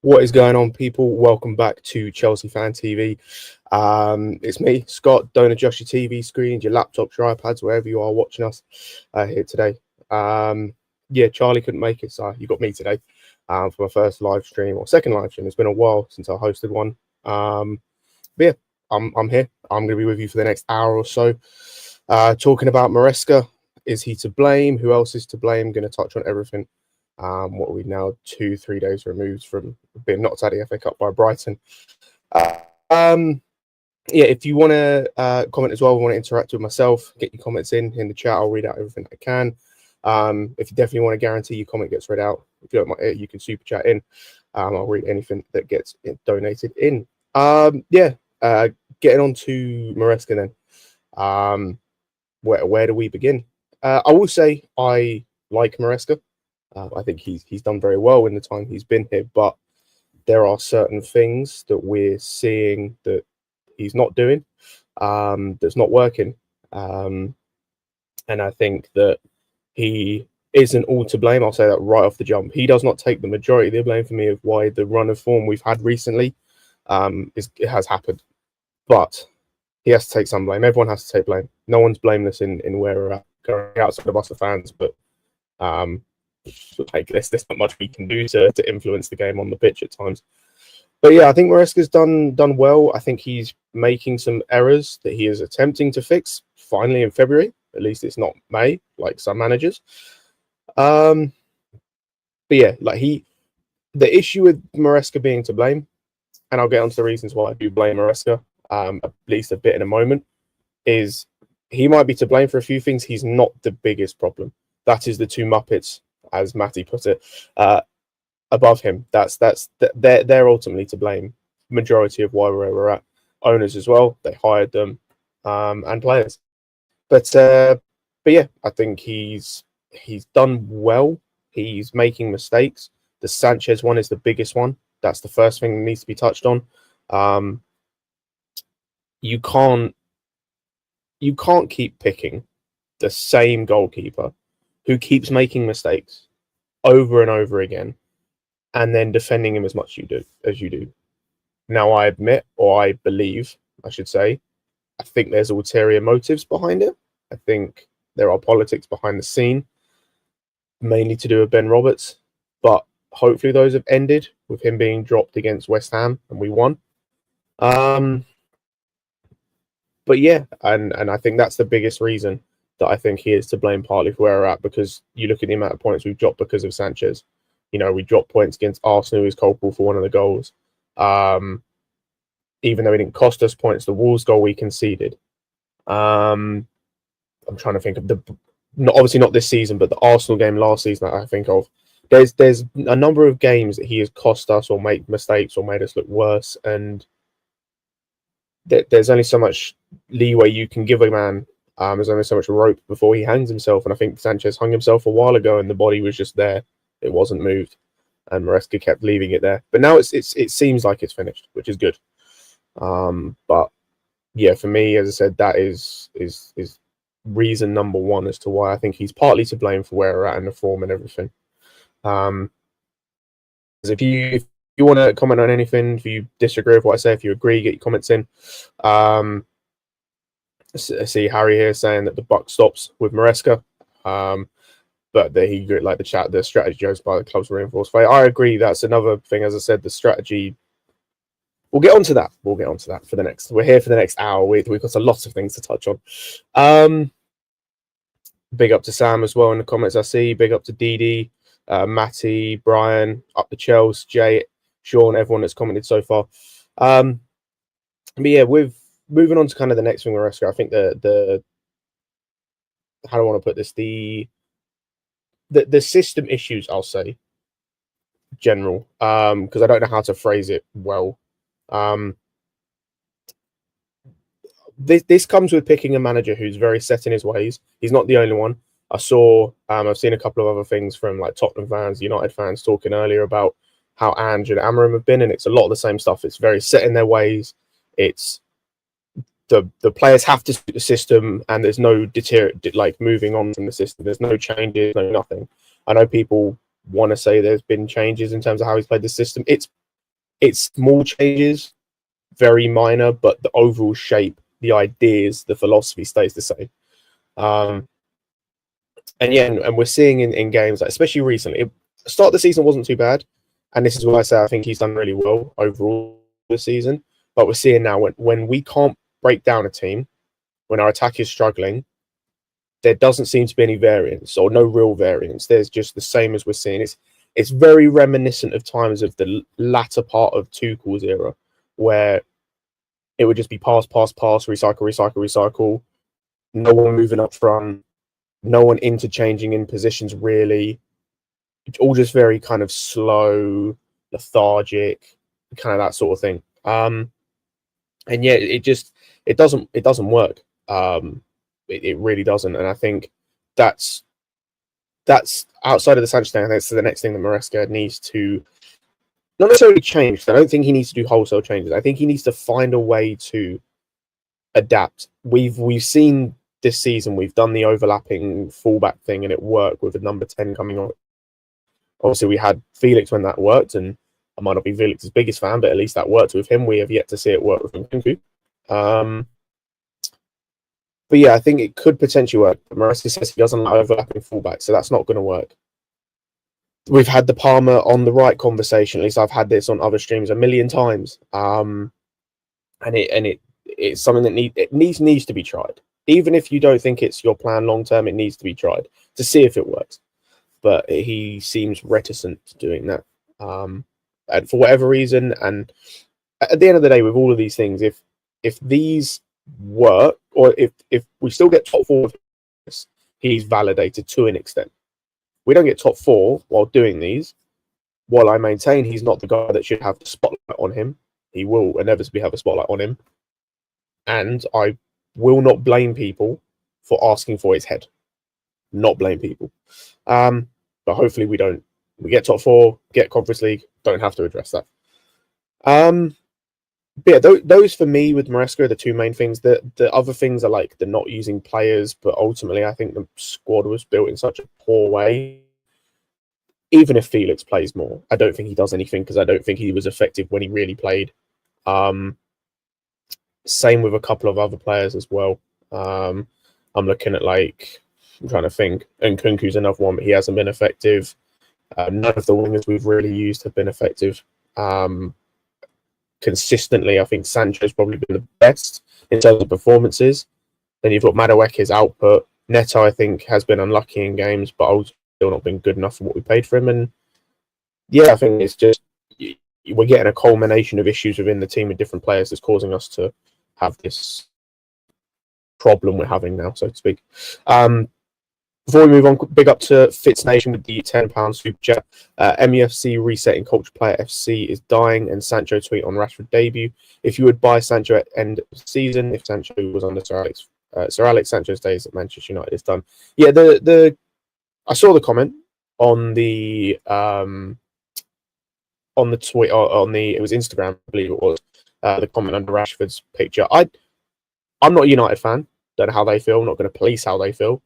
What is going on, people? Welcome back to Chelsea Fan TV. It's me, Scott. Don't adjust your TV screens, your laptops, your iPads, wherever you are watching us here today. Yeah, Charlie couldn't make it, so you got me today for my first live stream or second live stream. It's been a while since I hosted one. But yeah, I'm here. I'm going to be with you for the next hour or so, talking about Maresca. Is he to blame? Who else is to blame? Going to touch on everything. What are we now 2-3 days removed from being knocked out of the FA Cup by Brighton. Yeah, if you want to comment as well, want to interact with myself, get your comments in the chat. I'll read out everything I can. If you definitely want to guarantee your comment gets read out, if you don't mind, you can super chat in. I'll read anything that gets donated in. Yeah, getting on to Maresca then. Where do we begin? I will say I like Maresca. I think he's done very well in the time he's been here, but there are certain things that we're seeing that he's not doing, that's not working. And I think that he isn't all to blame. I'll say that right off the jump. He does not take the majority of the blame for me of why the run of form we've had recently has happened. But he has to take some blame. Everyone has to take blame. No one's blameless in where we're at, going outside of us, the fans, but like there's not much we can do to influence the game on the pitch at times. But yeah, I think Maresca's done well. I think he's making some errors that he is attempting to fix finally in February. At least it's not May, like some managers. But yeah, like the issue with Maresca being to blame, and I'll get onto the reasons why I do blame Maresca, at least a bit in a moment, is he might be to blame for a few things. He's not the biggest problem. That is the two Muppets, as Matty put it, above him. They're ultimately to blame. Majority of why we're at. Owners as well. They hired them, and players. But yeah, I think he's done well. He's making mistakes. The Sanchez one is the biggest one. That's the first thing that needs to be touched on. You can't keep picking the same goalkeeper who keeps making mistakes over and over again, and then defending him as much as you do. Now, I admit, or I believe, I should say, I think there's ulterior motives behind it. I think there are politics behind the scene, mainly to do with Ben Roberts, but hopefully those have ended with him being dropped against West Ham and we won. But yeah, and I think that's the biggest reason that I think he is to blame partly for where we're at, because you look at the amount of points we've dropped because of Sanchez. You know, we dropped points against Arsenal, who was culpable for one of the goals. Even though it didn't cost us points, the Wolves goal we conceded. I'm trying to think of obviously not this season, but the Arsenal game last season that I think of. There's a number of games that he has cost us or made mistakes or made us look worse, and there's only so much leeway you can give a man. There's only so much rope before he hangs himself, and I think Sanchez hung himself a while ago, and the body was just there; it wasn't moved, and Maresca kept leaving it there. But now it seems like it's finished, which is good. But yeah, for me, as I said, that is reason number one as to why I think he's partly to blame for where we're at in the form and everything. If you want to comment on anything, if you disagree with what I say, if you agree, get your comments in. I see Harry here saying that the buck stops with Maresca, but that he like the strategy goes by the club's reinforced play. I agree. That's another thing. As I said, the strategy. We'll get onto that. For the next. We're here for the next hour. We've got a lot of things to touch on. Big up to Sam as well in the comments. I see. Big up to Didi, Matty, Brian, up the Chelsea, Jay, Sean, everyone that's commented so far. But yeah, with moving on to kind of the next thing, Maresca, I think the how do I want to put this? The system issues, I'll say, general, because I don't know how to phrase it well. This comes with picking a manager who's very set in his ways. He's not the only one. I've seen a couple of other things from like Tottenham fans, United fans talking earlier about how Ange and Amorim have been, and it's a lot of the same stuff. It's very set in their ways. It's the players have to suit the system, and there's no like moving on from the system. There's no changes, no nothing. I know people want to say there's been changes in terms of how he's played the system. It's it's small changes, very minor, but the overall shape, the ideas, the philosophy stays the same. And yeah, and we're seeing in games, like, especially recently, start of the season wasn't too bad, and this is why I say I think he's done really well overall this season. But we're seeing now when we can't break down a team, when our attack is struggling, there doesn't seem to be any variance or no real variance. There's just the same as we're seeing. It's very reminiscent of times of the latter part of Tuchel's era, where it would just be pass, pass, pass, recycle, recycle, recycle. No one moving up front, no one interchanging in positions really. It's all just very kind of slow, lethargic, kind of that sort of thing. And yeah, it doesn't work. It really doesn't, and I think that's outside of the Sanchez thing. I think it's the next thing that Maresca needs to not necessarily change. I don't think he needs to do wholesale changes. I think he needs to find a way to adapt. We've seen this season, we've done the overlapping fullback thing, and it worked with a number 10 coming on. Obviously, we had Felix when that worked, and I might not be Felix's biggest fan, but at least that worked with him. We have yet to see it work with Nkunku. But yeah, I think it could potentially work. Maresca says he doesn't like overlapping fullbacks, so that's not going to work. We've had the Palmer on the right conversation. At least I've had this on other streams a million times. And it's something that needs to be tried. Even if you don't think it's your plan long term, it needs to be tried to see if it works. But he seems reticent to doing that, and for whatever reason. And at the end of the day, with all of these things, if these work, or if we still get top four, he's validated to an extent. We don't get top four while doing these. While I maintain he's not the guy that should have the spotlight on him, he will inevitably have a spotlight on him, and I will not blame people for asking for his head. Not blame people. But hopefully we don't. We get top four, get Conference League, don't have to address that. But yeah, those for me with Maresca are the two main things. The other things are like the not using players, but ultimately I think the squad was built in such a poor way. Even if Felix plays more, I don't think he does anything because I don't think he was effective when he really played. Same with a couple of other players as well. I'm looking at I'm trying to think. Nkunku's another one, but he hasn't been effective. None of the wingers we've really used have been effective. Consistently, I think Sancho's probably been the best in terms of performances. Then you've got Madueke's output. Neto, I think, has been unlucky in games, but also still not been good enough for what we paid for him. And yeah, I think it's just we're getting a culmination of issues within the team with different players that's causing us to have this problem we're having now, so to speak. Before we move on, big up to Fitz Nation with the £10 super chat. MUFC resetting culture player FC is dying, and Sancho tweet on Rashford debut. If you would buy Sancho at end of season, if Sancho was under Sir Alex Sancho's days at Manchester United is done. Yeah, I saw the comment on the tweet it was Instagram, I believe it was, the comment under Rashford's picture. I'm not a United fan. Don't know how they feel. I'm not going to police how they feel.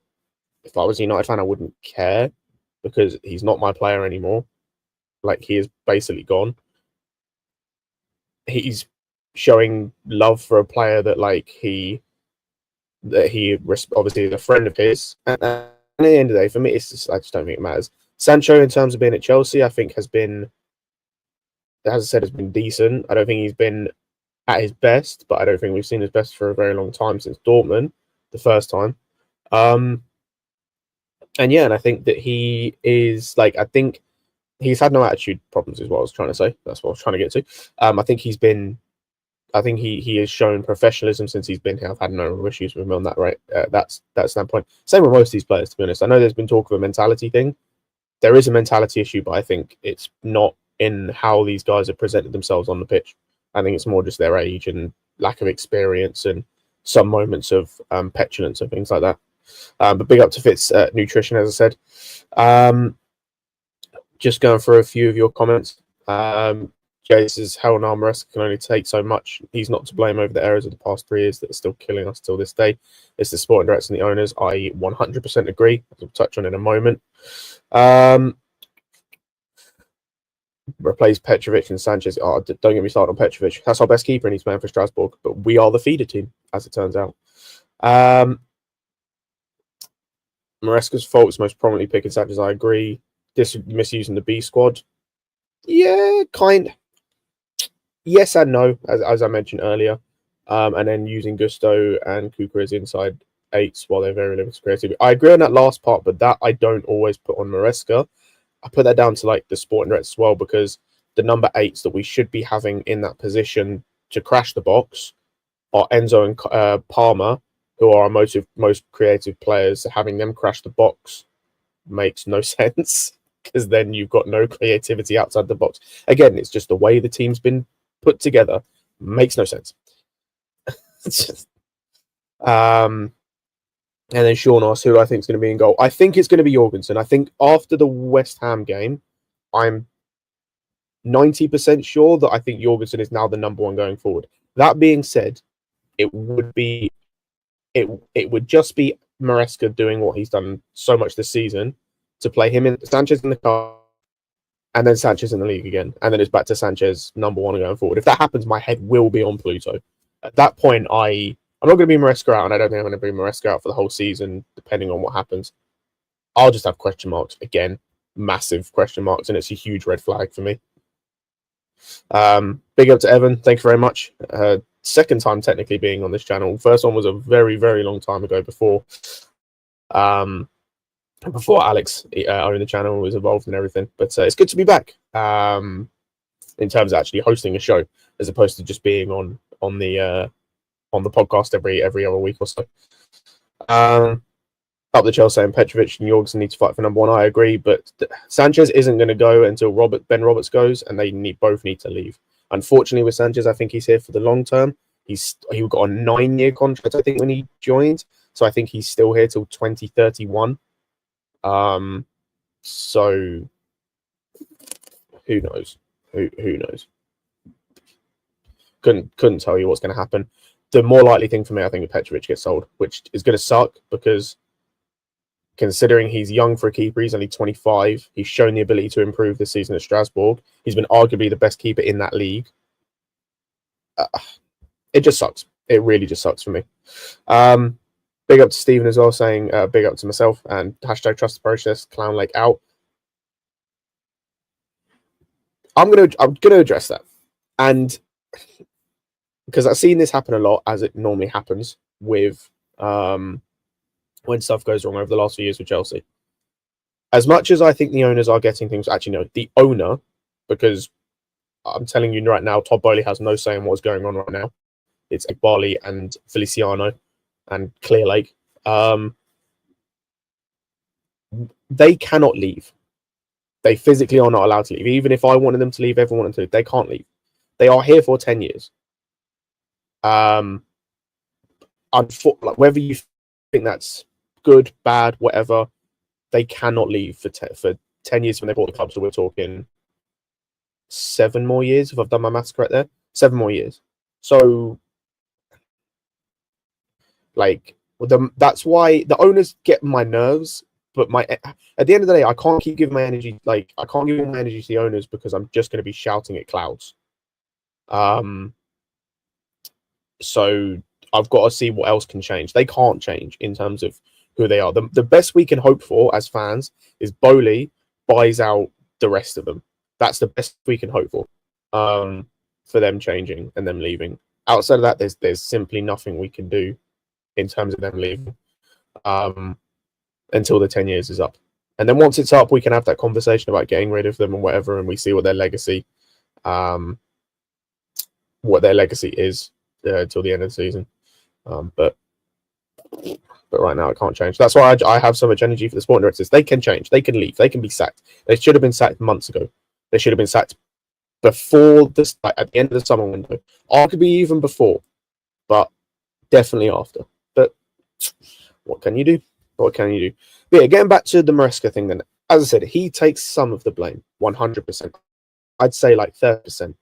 If I was a United fan, I wouldn't care because he's not my player anymore. Like, he is basically gone. He's showing love for a player that he obviously is a friend of his. And at the end of the day, for me, I just don't think it matters. Sancho, in terms of being at Chelsea, I think has been, as I said, has been decent. I don't think he's been at his best, but I don't think we've seen his best for a very long time since Dortmund, the first time. And yeah, and I think that he is I think he's had no attitude problems is what I was trying to say. That's what I was trying to get to. I think he has shown professionalism since he's been here. I've had no issues with him on that, right? That standpoint. Same with most of these players, to be honest. I know there's been talk of a mentality thing. There is a mentality issue, but I think it's not in how these guys have presented themselves on the pitch. I think it's more just their age and lack of experience and some moments of petulance and things like that. But big up to Fitz Nutrition, as I said. Just going through a few of your comments. Jay says, hell no, Maresca can only take so much. He's not to blame over the errors of the past 3 years that are still killing us till this day. It's the sporting directors and the owners. I 100% agree. As we'll touch on in a moment. replace Petrovic and Sanchez. Oh, don't get me started on Petrovic. That's our best keeper and he's playing for Strasbourg. But we are the feeder team, as it turns out. Maresca's fault is most prominently picking Sanchez. I agree. Misusing the B squad. Yeah, kind. Yes and no, as I mentioned earlier. And then using Gusto and Kuka as inside eights while they're very limited creativity. I agree on that last part, but that I don't always put on Maresca. I put that down to like the sporting directors as well, because the number eights that we should be having in that position to crash the box are Enzo and Palmer, who are our most creative players. Having them crash the box makes no sense, because then you've got no creativity outside the box. Again, it's just the way the team's been put together. Makes no sense. And then Shaughness, who I think is going to be in goal. I think it's going to be Jorgensen. I think after the West Ham game, I'm 90% sure that I think Jorgensen is now the number one going forward. That being said, it would just be Maresca doing what he's done so much this season, to play him in Sanchez in the car and then Sanchez in the league again. And then it's back to Sanchez number one going forward. If that happens, my head will be on Pluto. At that point, I'm not going to be Maresca out, and I don't think I'm going to be Maresca out for the whole season, depending on what happens. I'll just have question marks. Again, massive question marks, and it's a huge red flag for me. Big up to Evan. Thank you very much. Second time technically being on this channel. First one was a very, very long time ago before Alex owned the channel and was involved in everything. But it's good to be back in terms of actually hosting a show, as opposed to just being on the podcast every other week or so. Up the Chelsea and Petrovic and Jorgensen need to fight for number one. I agree, but Sanchez isn't going to go until Ben Roberts goes, and they both need to leave. Unfortunately, with Sanchez, I think he's here for the long term. He got a 9-year contract, I think, when he joined, so I think he's still here till 2031. So who knows? Who knows? Couldn't tell you what's going to happen. The more likely thing for me, I think, is Petrovic gets sold, which is going to suck, because considering he's young for a keeper, he's only 25. He's shown the ability to improve this season at Strasbourg. He's been arguably the best keeper in that league. It just sucks. It really just sucks for me. Big up to Stephen as well, saying big up to myself, and hashtag trust the process, Clown Lake out. I'm gonna address that, and because I've seen this happen a lot, as it normally happens with when stuff goes wrong over the last few years with Chelsea. As much as I think the owners are getting things, actually no, the owner, because I'm telling you right now, Todd Bowley has no say in what's going on right now. It's Barley and Feliciano and Clear Lake. They cannot leave. They physically are not allowed to leave. Even if I wanted them to leave, everyone wanted to leave, they can't leave. They are here for 10 years. Like, whether you think that's good, bad, whatever, they cannot leave for 10 years when they bought the club. So we're talking 7 more years, if I've done my maths correct there. 7 more years. So, like, that's why the owners get my nerves. But at the end of the day, I can't keep giving my energy. Like, I can't give all my energy to the owners, because I'm just going to be shouting at clouds. So I've got to see what else can change. They can't change in terms of who they are. The best we can hope for as fans is Bowley buys out the rest of them. That's the best we can hope for them changing and them leaving. Outside of that, there's simply nothing we can do in terms of them leaving until the 10 years is up. And then once it's up, we can have that conversation about getting rid of them and whatever, and we see what their legacy is till the end of the season. But right now it can't change. That's why I have so much energy for the sporting directors. They can change. They can leave. They can be sacked. They should have been sacked months ago. They should have been sacked before this, like, at the end of the summer window. Arguably even before, but definitely after. But what can you do? What can you do? But yeah, getting back to the Maresca thing then. As I said, he takes some of the blame, 100%. I'd say like 30%.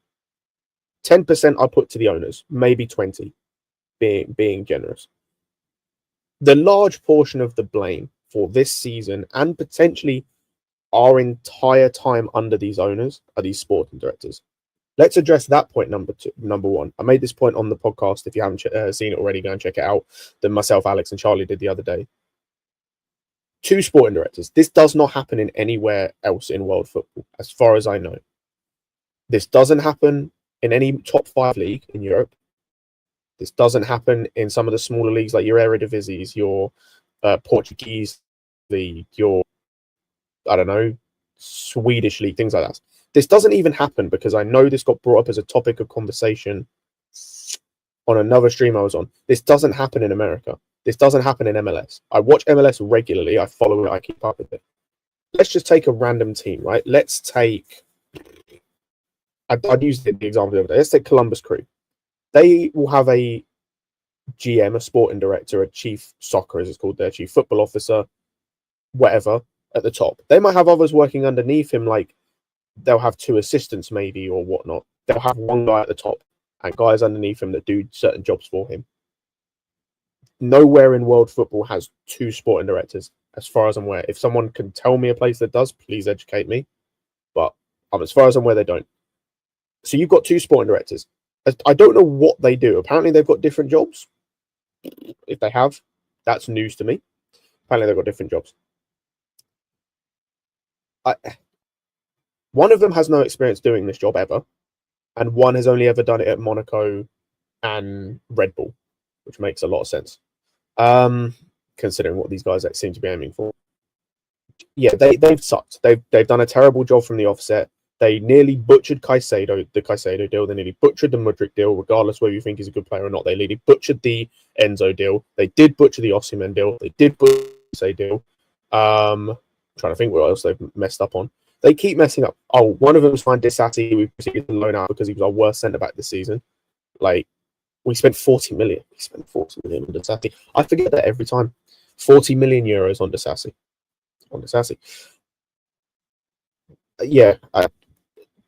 10% I put to the owners, maybe 20, being generous. The large portion of the blame for this season, and potentially our entire time under these owners are these sporting directors. Let's address that point number one. I made this point on the podcast. If you haven't seen it already, go and check it out. That myself, Alex, and Charlie did the other day. 2 sporting directors. This does not happen in anywhere else in world football, as far as I know. This doesn't happen in any top 5 league in Europe. This doesn't happen in some of the smaller leagues like your Eredivisie, your Portuguese league, your, I don't know, Swedish league, things like that. This doesn't even happen because I know this got brought up as a topic of conversation on another stream I was on. This doesn't happen in America. This doesn't happen in MLS. I watch MLS regularly. I follow it. I keep up with it. Let's just take a random team, right? Let's take... I'd use the example the other day. Let's take Columbus Crew. They will have a GM, a sporting director, a chief soccer, as it's called there, chief football officer, whatever, at the top. They might have others working underneath him, like they'll have 2 assistants maybe or whatnot. They'll have one guy at the top and guys underneath him that do certain jobs for him. Nowhere in world football has 2 sporting directors, as far as I'm aware. If someone can tell me a place that does, please educate me. But as far as I'm aware, they don't. So you've got 2 sporting directors. I don't know what they do. Apparently they've got different jobs. If they have, that's news to me. Apparently they've got different jobs. One of them has no experience doing this job ever, and one has only ever done it at Monaco and Red Bull, which makes a lot of sense, considering what these guys seem to be aiming for. Yeah, they've sucked. They've done a terrible job from the offset. They nearly butchered the Caicedo deal. They nearly butchered the Mudryk deal, regardless whether you think he's a good player or not. They nearly butchered the Enzo deal. They did butcher the Osimhen deal. They did butcher the Caicedo deal. I'm trying to think what else they've messed up on. They keep messing up. Oh, one of them was fine. Disati, we proceeded to loan out because he was our worst centre back this season. Like, we spent 40 million. We spent 40 million on Disati. I forget that every time. 40 million euros on Disasi. Yeah,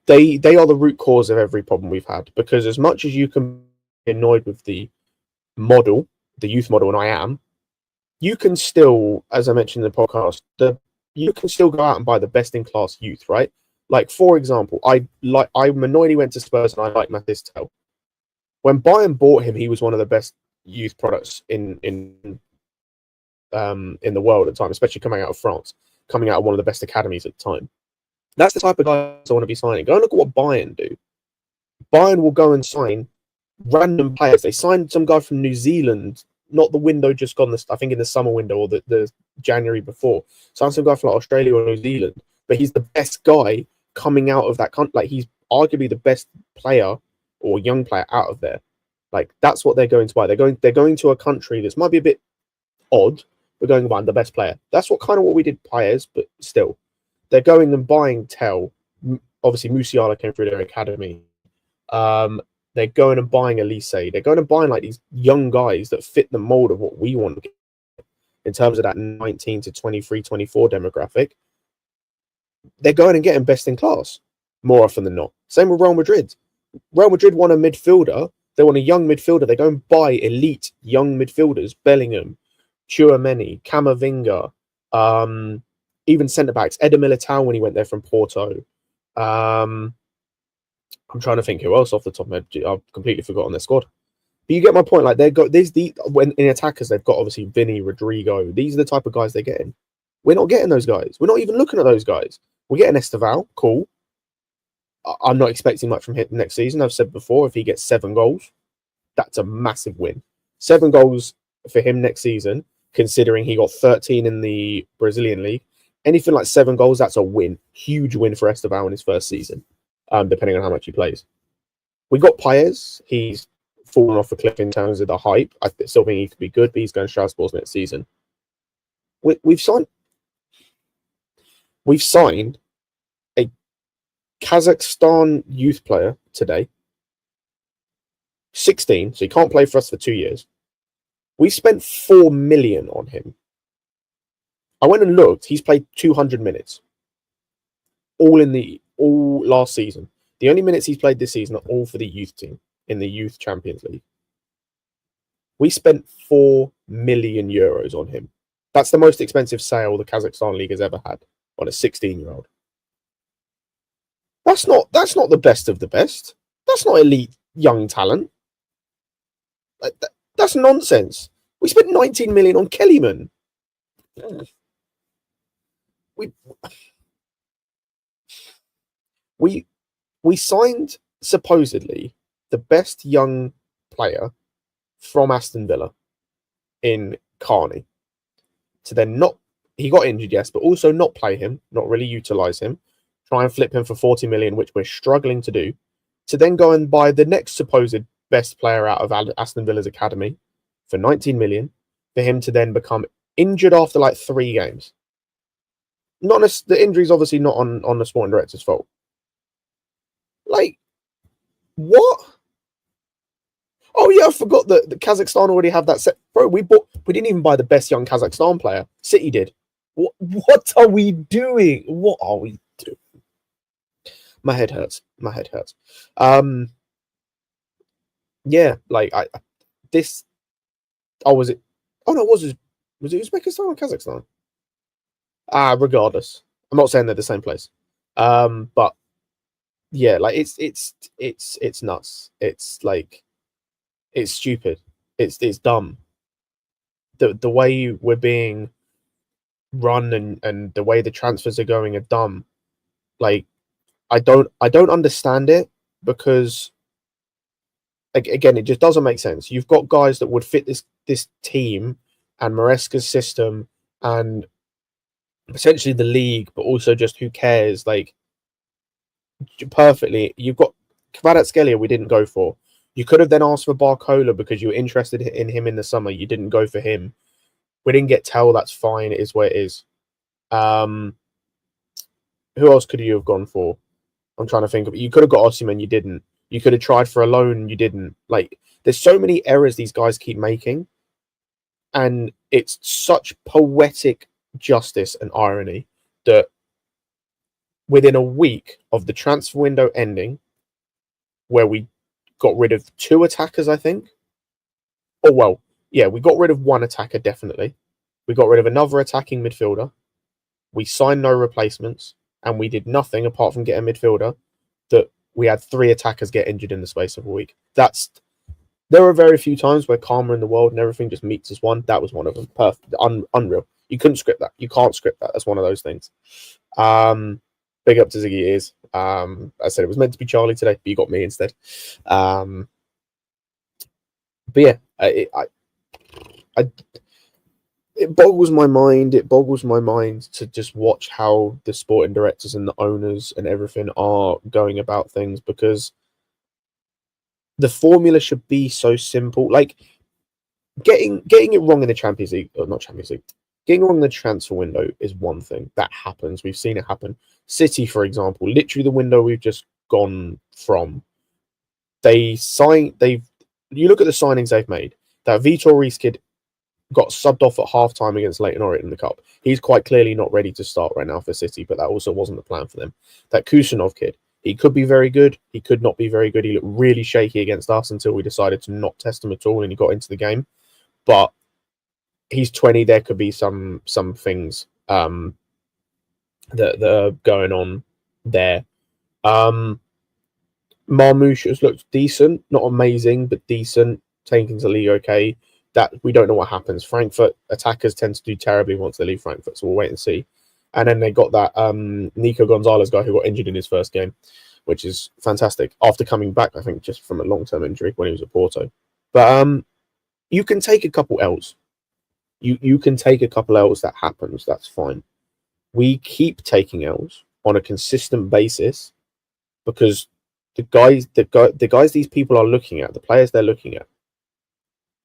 they are the root cause of every problem we've had. Because as much as you can be annoyed with the model, the youth model, and I am, you can still, as I mentioned in the podcast, you can still go out and buy the best in class youth, right? Like, for example, I'm annoyed he went to Spurs and I like Mathis Tel. When Bayern bought him, he was one of the best youth products in the world at the time, especially coming out of France, coming out of one of the best academies at the time. That's the type of guys I want to be signing. Go and look at what Bayern do. Bayern will go and sign random players. They signed some guy from New Zealand, not the window just gone, I think in the summer window or the January before. Signed some guy from like Australia or New Zealand, but he's the best guy coming out of that country. Like, he's arguably the best player or young player out of there. Like, that's what they're going to buy. They're going to a country that might be a bit odd, but going to buy the best player. That's what we did Paez, but still. They're going and buying Tel. Obviously, Musiala came through their academy. They're going and buying Elise. They're going and buying like these young guys that fit the mold of what we want to get in terms of that 19 to 23, 24 demographic. They're going and getting best in class more often than not. Same with Real Madrid. Real Madrid want a midfielder. They want a young midfielder. They go and buy elite young midfielders. Bellingham, Tchouameni, Camavinga, even centre-backs. Eder Militao when he went there from Porto. I'm trying to think who else off the top of my head. I've completely forgotten their squad. But you get my point. Like, when in attackers, they've got obviously Vinny, Rodrigo. These are the type of guys they're getting. We're not getting those guys. We're not even looking at those guys. We're getting Esteval. Cool. I'm not expecting much from him next season. I've said before, if he gets 7 goals, that's a massive win. 7 goals for him next season, considering he got 13 in the Brazilian league. Anything like 7 goals, that's a win. Huge win for Esteval in his first season, depending on how much he plays. We got Paez. He's fallen off a cliff in terms of the hype. I still think he could be good, but he's going to Strasbourg next season. We've signed a Kazakhstan youth player today, 16, so he can't play for us for 2 years. We spent 4 million on him. I went and looked. He's played 200 minutes, all last season. The only minutes he's played this season are all for the youth team in the Youth Champions League. We spent 4 million euros on him. That's the most expensive sale the Kazakhstan league has ever had. on a 16-year-old. That's not the best of the best. That's not elite young talent. Like, that's nonsense. We spent 19 million on Kellyman. We signed supposedly the best young player from Aston Villa in Carney to then not, he got injured, yes, but also not play him, not really utilize him, try and flip him for 40 million, which we're struggling to do, to then go and buy the next supposed best player out of Aston Villa's academy for 19 million, for him to then become injured after like 3 games. The injury's obviously not on the sporting director's fault. Like, what? Oh yeah, I forgot that Kazakhstan already have that set. Bro, we didn't even buy the best young Kazakhstan player. City did. What are we doing? What are we doing? My head hurts. Yeah, like was it Uzbekistan or Kazakhstan? Regardless. I'm not saying they're the same place. But yeah, like it's nuts. It's like, it's stupid. It's dumb. The way we're being run and the way the transfers are going are dumb. Like, I don't understand it, because again, it just doesn't make sense. You've got guys that would fit this team and Maresca's system and potentially the league, but also just who cares, like, perfectly. You've got Kvaratskhelia we didn't go for. You could have then asked for Barcola because you were interested in him in the summer. You didn't go for him. We didn't get Tell. That's fine. It is what it is. Who else could you have gone for? I'm trying to think of. You could have got Osimhen. You didn't. You could have tried for a loan. You didn't. Like, there's so many errors these guys keep making, and it's such poetic justice and irony that within a week of the transfer window ending, where we got rid of 2 attackers, I think. Oh, well, yeah, we got rid of 1 attacker, definitely. We got rid of another attacking midfielder. We signed no replacements, and we did nothing apart from get a midfielder. That we had 3 attackers get injured in the space of a week. There are very few times where karma in the world and everything just meets as one. That was one of them. Perfect. Unreal. You couldn't script that. You can't script that. That's one of those things. Big up to Ziggy Ears. I said it was meant to be Charlie today, but you got me instead. But yeah, it boggles my mind. It boggles my mind to just watch how the sporting directors and the owners and everything are going about things, because the formula should be so simple. Like, getting it wrong in the Champions League, or not Champions League, getting wrong in the transfer window is one thing. That happens. We've seen it happen. City, for example, literally the window we've just gone from. You look at the signings they've made. That Vitor Reis kid got subbed off at half-time against Leyton Orient in the Cup. He's quite clearly not ready to start right now for City, but that also wasn't the plan for them. That Kusanov kid, he could be very good. He could not be very good. He looked really shaky against us until we decided to not test him at all, and he got into the game. But he's 20. There could be some things that are going on there. Marmouche has looked decent, not amazing, but decent. Taking to league okay. That we don't know what happens. Frankfurt attackers tend to do terribly once they leave Frankfurt, so we'll wait and see. And then they got that Nico Gonzalez guy who got injured in his first game, which is fantastic. After coming back, I think, just from a long-term injury when he was at Porto. But you can take a couple L's. You can take a couple L's. That happens. That's fine. We keep taking L's on a consistent basis because the guys these people are looking at, the players they're looking at,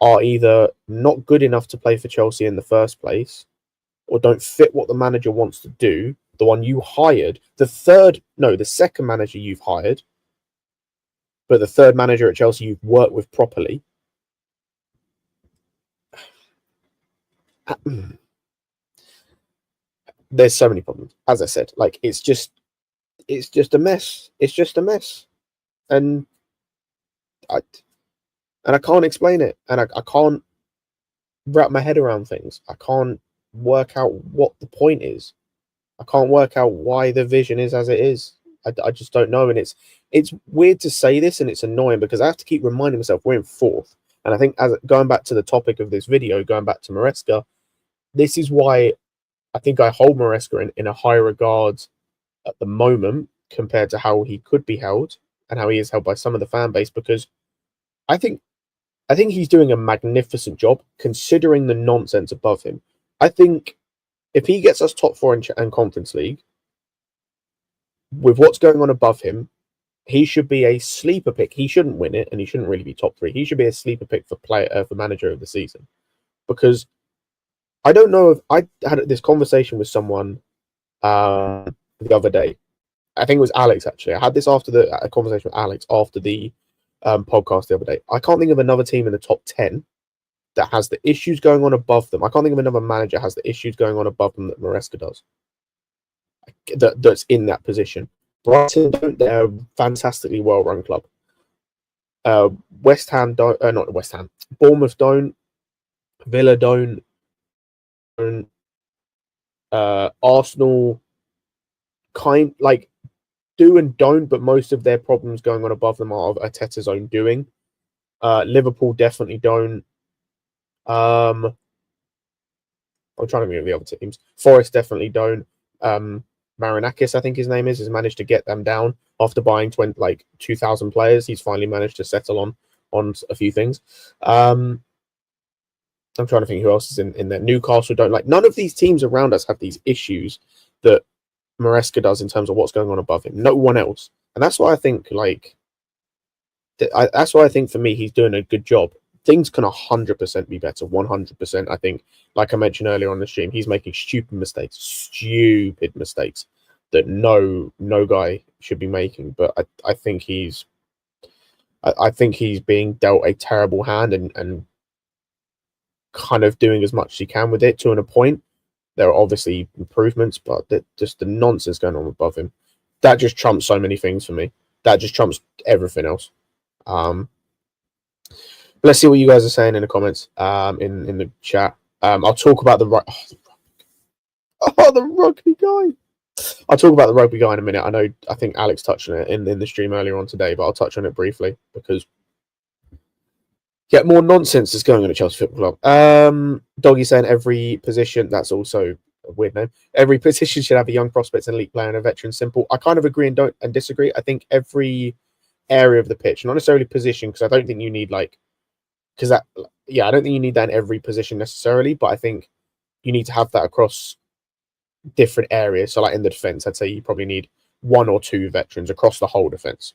are either not good enough to play for Chelsea in the first place, or don't fit what the manager wants to do. The one you hired, the second manager you've hired, but the third manager at Chelsea you've worked with properly. There's so many problems. As I said, like, it's just a mess. It's just a mess, and I can't explain it, and I can't wrap my head around things. I can't work out what the point is. I can't work out why the vision is as it is. I just don't know. And it's weird to say this, and it's annoying because I have to keep reminding myself we're in fourth. And I think, as going back to the topic of this video, going back to Maresca, this is why I think I hold Maresca in a high regard at the moment compared to how he could be held and how he is held by some of the fan base, because I think he's doing a magnificent job considering the nonsense above him. I think if he gets us top four in Conference League, with what's going on above him, he should be a sleeper pick. He shouldn't win it, and he shouldn't really be top three. He should be a sleeper pick for manager of the season, because I don't know if I had this conversation with someone the other day. I think it was Alex, actually. I had this after a conversation with Alex after the podcast the other day. I can't think of another team in the top 10 that has the issues going on above them. I can't think of another manager that has the issues going on above them that Maresca does. That's in that position. Brighton don't. They're a fantastically well-run club. West Ham don't. Not West Ham. Bournemouth don't. Villa don't. Arsenal do and don't, but most of their problems going on above them are of Arteta's own doing. Liverpool definitely don't. I'm trying to think of the other teams. Forest definitely don't. Marinakis, I think his name is, has managed to get them down after buying 2,000 players. He's finally managed to settle on a few things. I'm trying to think who else is in there. Newcastle don't. None of these teams around us have these issues that Maresca does in terms of what's going on above him. No one else. And that's why I think that's why I think for me he's doing a good job. Things can 100% be better. 100%. I think, like I mentioned earlier on the stream, he's making stupid mistakes that no guy should be making. But I think he's being dealt a terrible hand and kind of doing as much as he can with it to a point. There are obviously improvements, but just the nonsense going on above him, that just trumps so many things for me. That just trumps everything else. Let's see what you guys are saying in the comments, in the chat. I'll talk about the rugby guy. I'll talk about the rugby guy in a minute. I think Alex touched on it in the stream earlier on today, but I'll touch on it briefly because more nonsense is going on at Chelsea Football Club. Doggy saying every position. That's also a weird name. Every position should have a young prospect, an elite player, and a veteran. Simple. I kind of agree and disagree. I think every area of the pitch, not necessarily position, because I don't think you need I don't think you need that in every position necessarily, but I think you need to have that across different areas. So, in the defense, I'd say you probably need 1 or 2 veterans across the whole defense.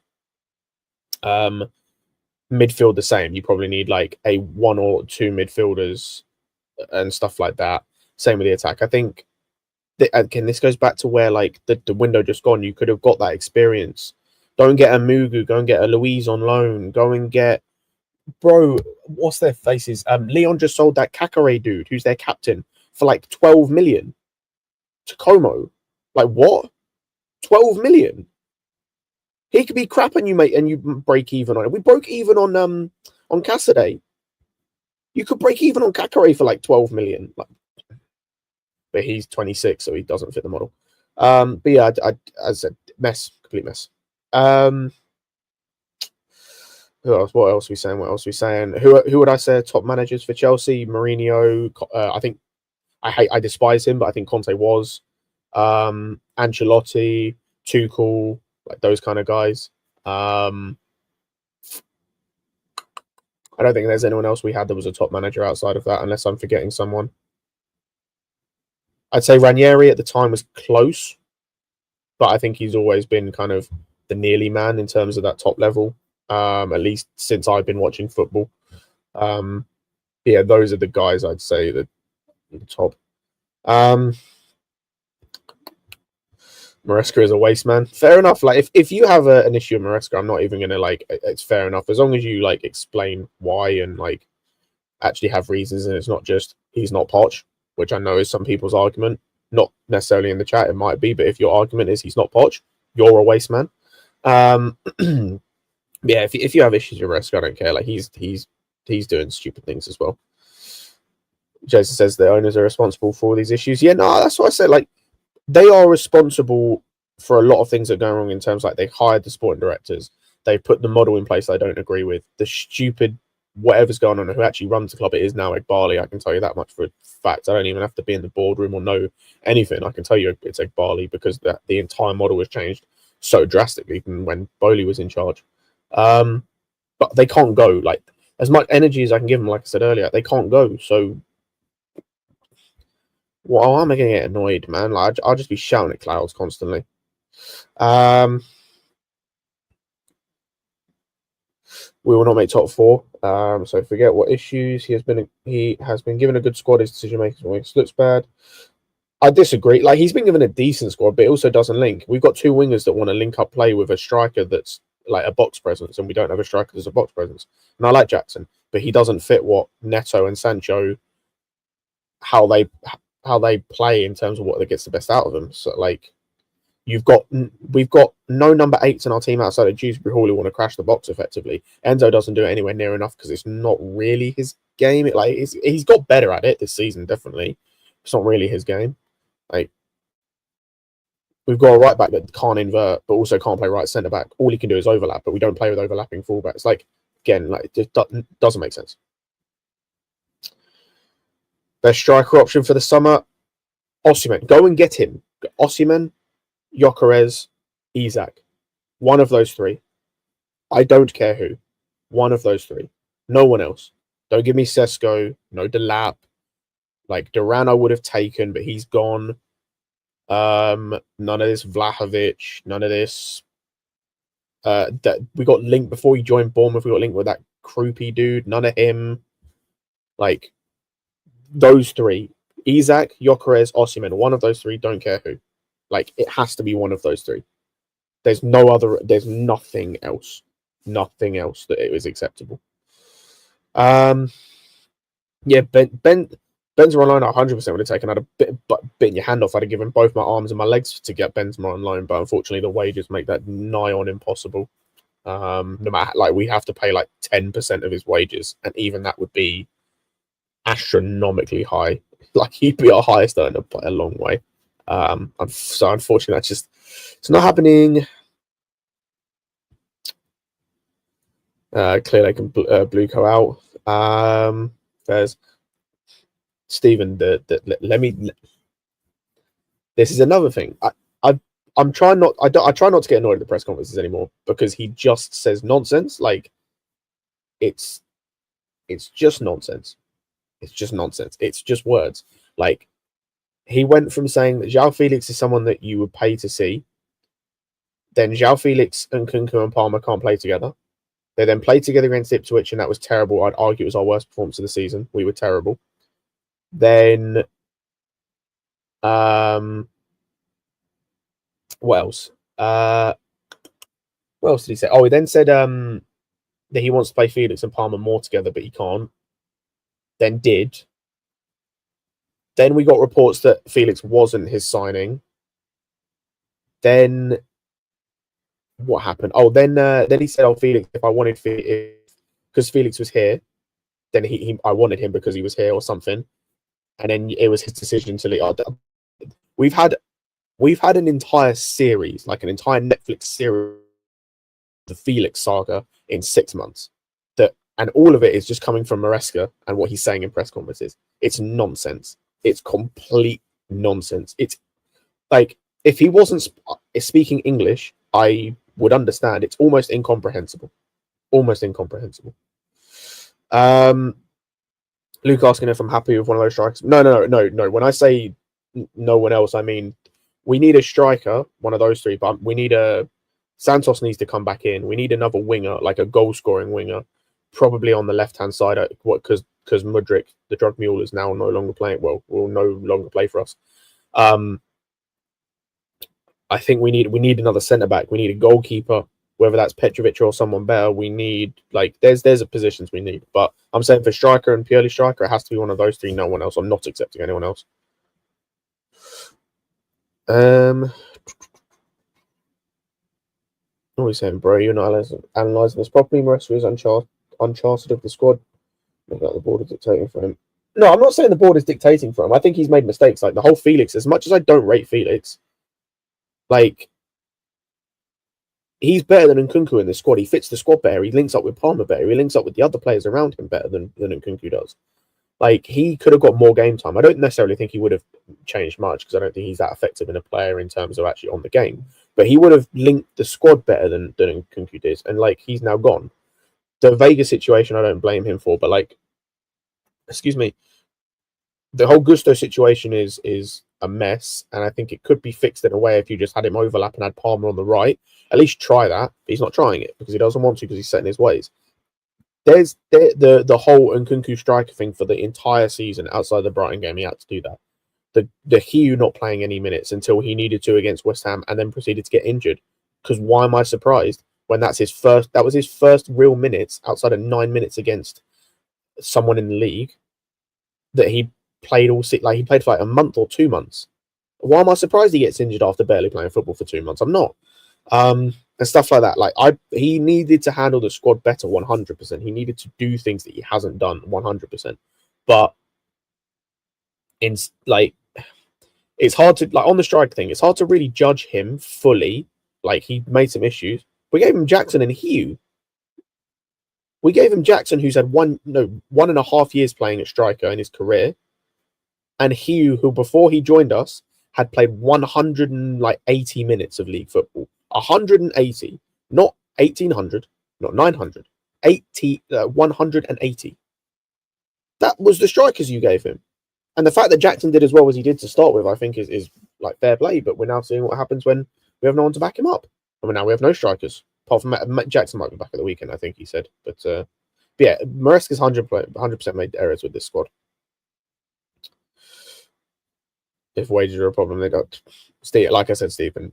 Midfield the same. You probably need a 1 or 2 midfielders and stuff like that. Same with the attack. I think again, this goes back to where the window just gone. You could have got that experience. Go and get a Mugu. Go and get a Louise on loan. Go and get what's their faces? Leon just sold that Kakare dude, who's their captain, for 12 million to Como. What? 12 million? He could be crap and you break even on it. We broke even on Cassidy. You could break even on Kakare for 12 million. But he's 26, so he doesn't fit the model. But yeah, as I said, complete mess. Who else? What else are we saying? Who would I say are top managers for Chelsea? Mourinho. I think I despise him, but I think Conte was. Ancelotti, Tuchel, those kind of guys. I don't think there's anyone else we had that was a top manager outside of that, unless I'm forgetting someone. I'd say Ranieri at the time was close, but I think he's always been kind of the nearly man in terms of that top level. At least since I've been watching football. Yeah, those are the guys I'd say that are the top. Maresca is a waste man. Fair enough. If you have an issue with Maresca, I'm not even gonna it's fair enough as long as you explain why and actually have reasons, and it's not just he's not Poch, which I know is some people's argument. Not necessarily in the chat, it might be, but if your argument is he's not Poch, you're a waste man. Yeah, if you have issues with Maresca, I don't care. He's doing stupid things as well. Jason says the owners are responsible for all these issues. Yeah, no, that's what I said. they are responsible for a lot of things that are going wrong in terms like they hired the sporting directors, they put the model in place I don't agree with. The stupid whatever's going on, who actually runs the club, it is now Egg Barley. I can tell you that much for a fact. I don't even have to be in the boardroom or know anything. I can tell you it's Egg Barley because the entire model was changed so drastically from when Bowley was in charge. But they can't go. Like, as much energy as I can give them, like I said earlier, they can't go. So, well, I'm going to get annoyed, man. Like, I'll just be shouting at clouds constantly. We will not make top four. So forget what issues he has been given a good squad. His decision making looks bad. I disagree. Like, he's been given a decent squad, but it also doesn't link. We've got two wingers that want to link up play with a striker that's like a box presence, and we don't have a striker that's a box presence. And I like Jackson, but he doesn't fit what Neto and Sancho how they play in terms of what gets the best out of them. So like, we've got no number 8s in our team outside of Dewsbury Hall who want to crash the box effectively. Enzo doesn't do it anywhere near enough because it's not really his game. He's got better at it this season, definitely. It's not really his game. Like, we've got a right back that can't invert, but also can't play right centre back. All he can do is overlap, but we don't play with overlapping fullbacks. Like, again, like, it just doesn't make sense. Best striker option for the summer, Osimhen. Go and get him. Osimhen, Gyökeres, Isak. One of those three. I don't care who. One of those three. No one else. Don't give me Sesko. No Delap. Like, Duran I would have taken, but he's gone. None of this Vlahovic. None of this. That we got linked before he joined Bournemouth. We got linked with that croupy dude. None of him. Like, those three. Isak, Gyökeres, Osimhen. One of those three. Don't care who. Like, it has to be one of those three. There's nothing else. Nothing else that it was acceptable. Yeah, Benzema on loan, I 100% would have taken. I'd have bitten your hand off. I'd have given both my arms and my legs to get Benzema on loan, but unfortunately the wages make that nigh on impossible. No matter, like, we have to pay like 10% of his wages, and even that would be astronomically high. Like, he'd be our highest earner by a long way. So unfortunately, it's not happening. Clear Lake and Blue out. There's Stephen. Let me. This is another thing. I'm trying not. I try not to get annoyed at the press conferences anymore because he just says nonsense. Like, it's just nonsense. It's just nonsense. It's just words. Like, he went from saying that João Felix is someone that you would pay to see. Then João Felix and Kunku and Palmer can't play together. They then played together against Ipswich, and that was terrible. I'd argue it was our worst performance of the season. We were terrible. Then, what else? What else did he say? Oh, he then said that he wants to play Felix and Palmer more together, but he can't. Then did. Then we got reports that Felix wasn't his signing. Then what happened? Oh, then he said, "Oh, Felix, if I wanted Felix, because Felix was here, then I wanted him because he was here or something." And then it was his decision to leave. We've had an entire series, like an entire Netflix series, the Felix saga in 6 months. And all of it is just coming from Maresca and what he's saying in press conferences. It's nonsense. It's complete nonsense. It's like, if he wasn't speaking English, I would understand. It's almost incomprehensible. Almost incomprehensible. Luke asking if I'm happy with one of those strikers. No. When I say no one else, I mean, we need a striker, one of those three, but we need Santos needs to come back in. We need another winger, like a goal-scoring winger, probably on the left-hand side, because Mudryk, the drug mule, is now no longer playing. Well, will no longer play for us. I think we need another centre-back. We need a goalkeeper, whether that's Petrovic or someone better. We need, like, there's a positions we need. But I'm saying for striker and purely striker, it has to be one of those three, no one else. I'm not accepting anyone else. What are we saying, bro? You're not analysing this properly. Maresca is uncharted of the squad. Look at the board dictating for him. No, I'm not saying the board is dictating for him. I think he's made mistakes. Like the whole Felix, as much as I don't rate Felix, like he's better than Nkunku in this squad. He fits the squad better. He links up with Palmer better. He links up with the other players around him better than Nkunku does. Like he could have got more game time. I don't necessarily think he would have changed much because I don't think he's that effective in a player in terms of actually on the game. But he would have linked the squad better than Nkunku did. And like he's now gone. The Vega situation, I don't blame him for. But like, excuse me, the whole Gusto situation is a mess, and I think it could be fixed in a way if you just had him overlap and had Palmer on the right. At least try that. But he's not trying it because he doesn't want to because he's set in his ways. There's the whole Nkunku striker thing for the entire season outside the Brighton game. He had to do that. The Hugh not playing any minutes until he needed to against West Ham and then proceeded to get injured. Because why am I surprised when that was his first real minutes outside of 9 minutes against someone in the league that he played he played for like a month or 2 months. Why am I surprised he gets injured after barely playing football for 2 months? I'm not. And stuff like that. Like he needed to handle the squad better 100%. He needed to do things that he hasn't done 100%. But it's hard to on the strike thing. It's hard to really judge him fully. Like he made some issues. We gave him Jackson and Hugh. We gave him Jackson, who's had 1.5 years playing at striker in his career, and Hugh, who before he joined us had played 180 minutes of league football. 180, not 1800, not 900, 180. That was the strikers you gave him. And the fact that Jackson did as well as he did to start with, I think is like fair play. But we're now seeing what happens when we have no one to back him up. I mean, now we have no strikers. Apart from Jackson might be back at the weekend, I think he said. But yeah, Maresca's 100% made errors with this squad. If wages are a problem, they got Steve. Like I said, Stephen.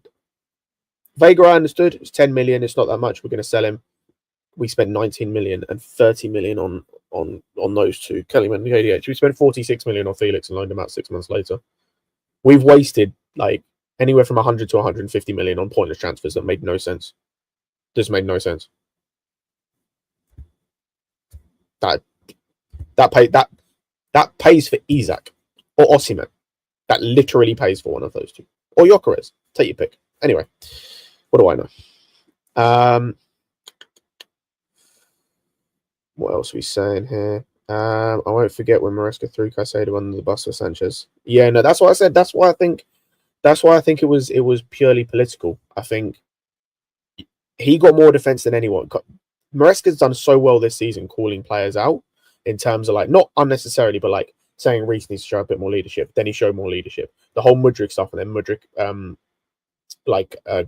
Vega, I understood. It's 10 million. It's not that much. We're going to sell him. We spent 19 million and 30 million on those two. Kellyman and KDH. We spent 46 million on Felix and loaned him out 6 months later. We've wasted like anywhere from 100 to 150 million on pointless transfers that made no sense. Just made no sense. That pays for Isak or Osimhen. That literally pays for one of those two. Or Gyökeres. Take your pick. Anyway. What do I know? What else are we saying here? I won't forget when Maresca threw Caicedo under the bus for Sanchez. Yeah, no, that's what I said. That's why I think it was purely political. I think he got more defense than anyone. Maresca's done so well this season calling players out in terms of like not unnecessarily, but like saying Reece needs to show a bit more leadership. Then he showed more leadership. The whole Mudryk stuff, and then Mudryk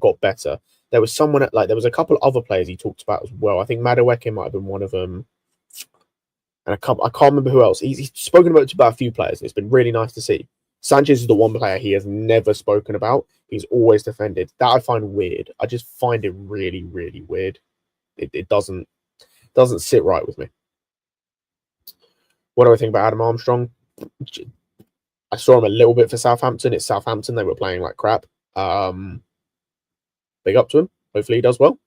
got better. There was there was a couple other players he talked about as well. I think Maresca might have been one of them, and I can't remember who else. He's spoken about a few players, and it's been really nice to see. Sanchez is the one player he has never spoken about. He's always defended. That I find weird. I just find it really, really weird. It doesn't sit right with me. What do I think about Adam Armstrong? I saw him a little bit for Southampton. It's Southampton. They were playing like crap. Big up to him. Hopefully he does well.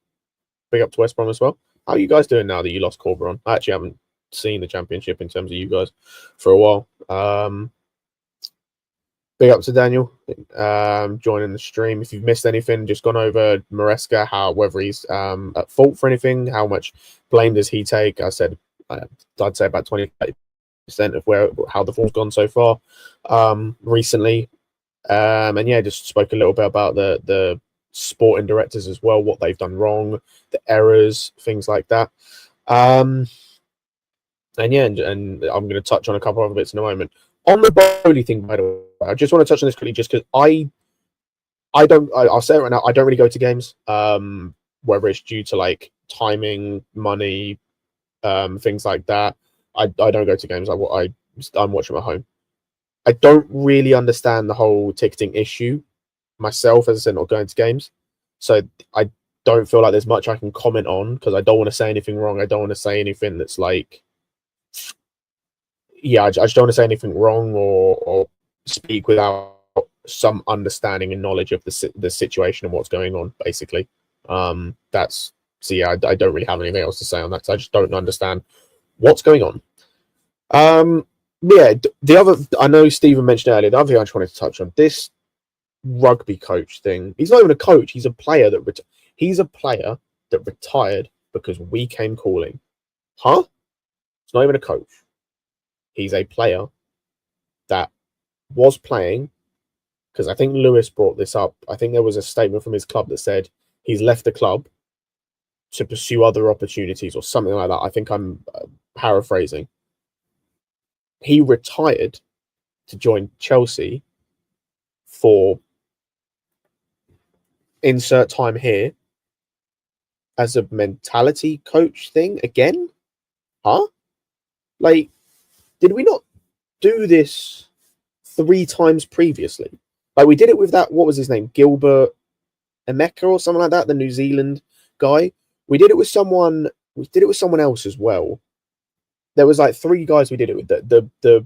Big up to West Brom as well. How are you guys doing now that you lost Corberon? I actually haven't seen the championship in terms of you guys for a while. Big up to Daniel joining the stream. If you've missed anything, just gone over Maresca, whether he's at fault for anything, how much blame does he take? I said I'd say about 20% of how the form's gone so far recently. And yeah, just spoke a little bit about the sporting directors as well, what they've done wrong, the errors, things like that. And yeah, and I'm going to touch on a couple of other bits in a moment. On the Bowley thing, by the way, I just want to touch on this quickly, just because I'll say it right now, I don't really go to games, whether it's due to like timing, money, things like that. I don't go to games. I'm watching at home. I don't really understand the whole ticketing issue myself, as I said, not going to games. So I don't feel like there's much I can comment on because I don't want to say anything wrong. I don't want to say anything that's like, yeah, I just don't want to say anything wrong or speak without some understanding and knowledge of the situation and what's going on, basically. I don't really have anything else to say on that because I just don't understand what's going on. Yeah, the other, I know Stephen mentioned earlier, the other thing I just wanted to touch on, this rugby coach thing. He's not even a coach. He's a player that he's a player that retired because we came calling. Huh? It's not even a coach. He's a player that was playing, because I think Lewis brought this up. I think there was a statement from his club that said he's left the club to pursue other opportunities or something like that. I think I'm paraphrasing. He retired to join Chelsea for insert time here as a mentality coach thing again. Huh? Like, did we not do this 3 times previously? Like, we did it with that, what was his name, Gilbert Emeka or something like that, the New Zealand guy. We did it with someone else as well. There was like 3 guys we did it with. The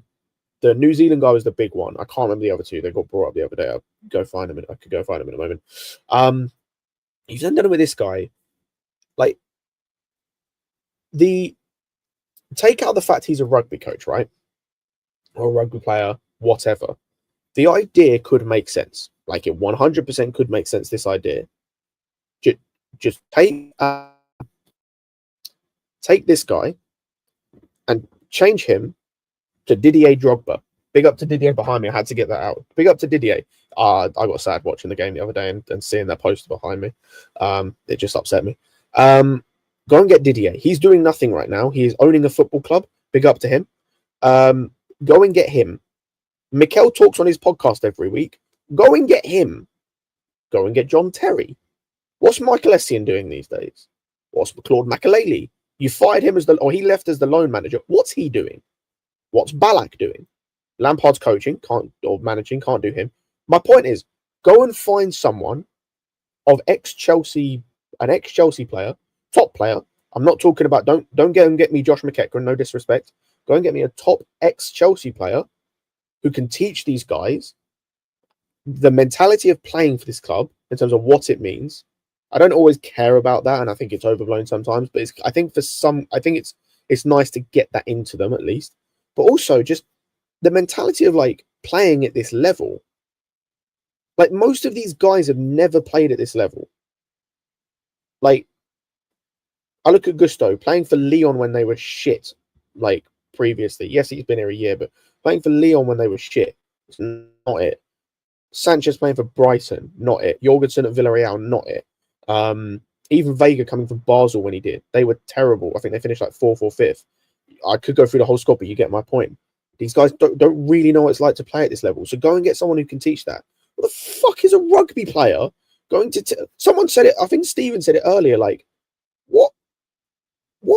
New Zealand guy was the big one. I can't remember the other 2. They got brought up the other day. I could go find them in a moment. He's then done it with this guy. Like, take out the fact he's a rugby coach, right? Or a rugby player, whatever. The idea could make sense. Like, it 100% could make sense, this idea. Just take this guy and change him to Didier Drogba. Big up to Didier behind me. I had to get that out. Big up to Didier. I got sad watching the game the other day and seeing that poster behind me. It just upset me. Go and get Didier. He's doing nothing right now. He is owning a football club. Big up to him. Go and get him. Mikel talks on his podcast every week. Go and get him. Go and get John Terry. What's Michael Essien doing these days? What's Claude Makelele? You fired him he left as the loan manager. What's he doing? What's Ballack doing? Lampard's coaching, managing, can't do him. My point is, go and find someone of an ex-Chelsea player, top player. I'm not talking about, don't get me Josh McEachran, no disrespect. Go and get me a top ex-Chelsea player who can teach these guys the mentality of playing for this club in terms of what it means. I don't always care about that, and I think it's overblown sometimes, but I think it's nice to get that into them at least. But also just the mentality of like playing at this level. Like, most of these guys have never played at this level. Like, I look at Gusto playing for Lyon when they were shit, like previously. Yes, he's been here a year, but playing for Lyon when they were shit, it's not it. Sanchez playing for Brighton, not it. Jorgensen at Villarreal, not it. Even Vega coming from Basel when he did, they were terrible. I think they finished like 4th or 5th. I could go through the whole squad, but you get my point. These guys don't really know what it's like to play at this level. So go and get someone who can teach that. What the fuck is a rugby player going to... Someone said it, I think Steven said it earlier, like, what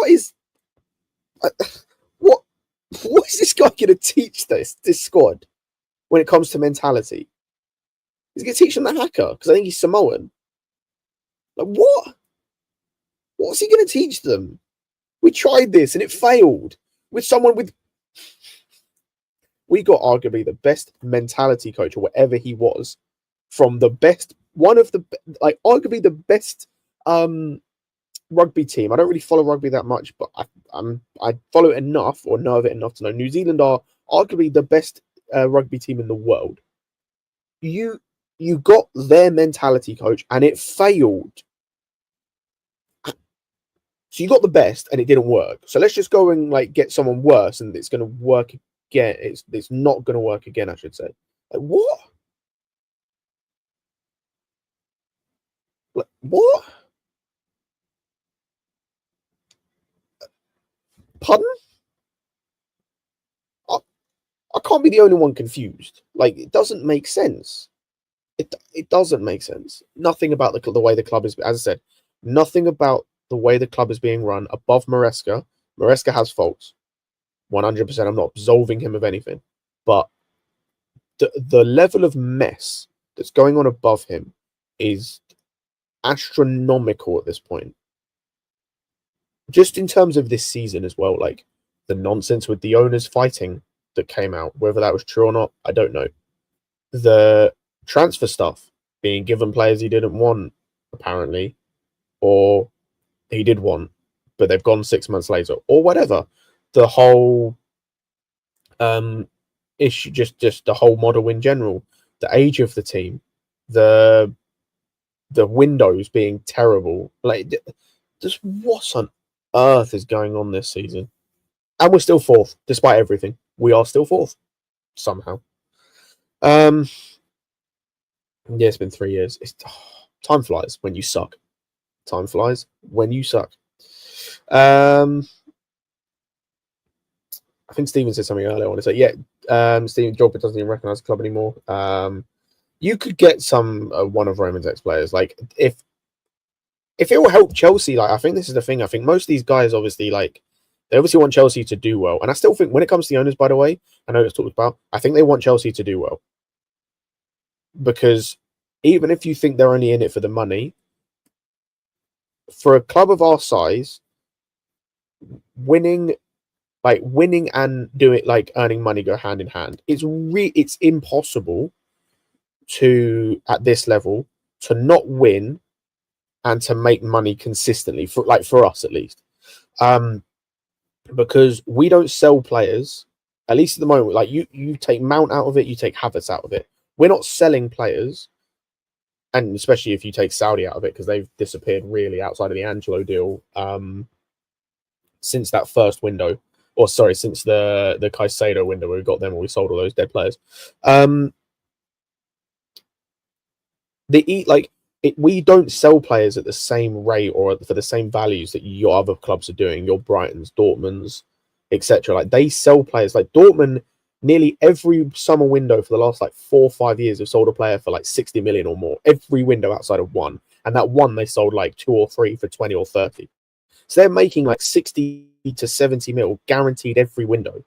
is this guy going to teach this squad when it comes to mentality? He's going to teach them the hacker, because I think he's Samoan. Like, what? What's he going to teach them? We tried this and it failed with someone with... We got arguably the best mentality coach, or whatever he was, from the best, arguably the best rugby team. I don't really follow rugby that much, but I follow it enough, or know of it enough to know New Zealand are arguably the best rugby team in the world. You got their mentality coach and it failed. So you got the best and it didn't work. So let's just go and like get someone worse and it's going to work again. It's not going to work again, I should say. Like, what? Like, what? Pardon? I can't be the only one confused. Like, it doesn't make sense. It doesn't make sense. Nothing about the way the club is, as I said, nothing about the way the club is being run above Maresca. Maresca has faults. 100%. I'm not absolving him of anything. But the level of mess that's going on above him is astronomical at this point. Just in terms of this season as well, like the nonsense with the owners fighting that came out, whether that was true or not, I don't know. The transfer stuff, being given players he didn't want, apparently, or he did want, but they've gone 6 months later, or whatever. The whole issue, just the whole model in general, the age of the team, the windows being terrible. Like, just what on earth is going on this season? And we're still fourth, despite everything. We are still fourth somehow. Yeah, it's been 3 years. Time flies when you suck. Time flies when you suck. I think Steven said something earlier. I want to say, yeah, Steven Jobber doesn't even recognise the club anymore. You could get some one of Roman's ex-players. Like, if it will help Chelsea, like, I think this is the thing. I think most of these guys, obviously, like, they obviously want Chelsea to do well. And I still think when it comes to the owners, by the way, I know it's talked about, I think they want Chelsea to do well. Because even if you think they're only in it for the money, for a club of our size, winning and doing, like, earning money go hand in hand. It's impossible to, at this level, to not win and to make money consistently, for us at least. Because we don't sell players, at least at the moment. Like, you take Mount out of it, you take Havertz out of it. We're not selling players, and especially if you take Saudi out of it, because they've disappeared really outside of the Angelo deal since that first window. Or sorry, since the Caicedo window where we got them, where we sold all those dead players. We don't sell players at the same rate or for the same values that your other clubs are doing. Your Brightons, Dortmunds, etc. Like, they sell players. Like, Dortmund, nearly every summer window for the last, like, 4 or 5 years, have sold a player for like 60 million or more. Every window outside of one, and that one they sold like 2 or 3 for 20 or 30. So they're making like 60 to 70 mil guaranteed every window.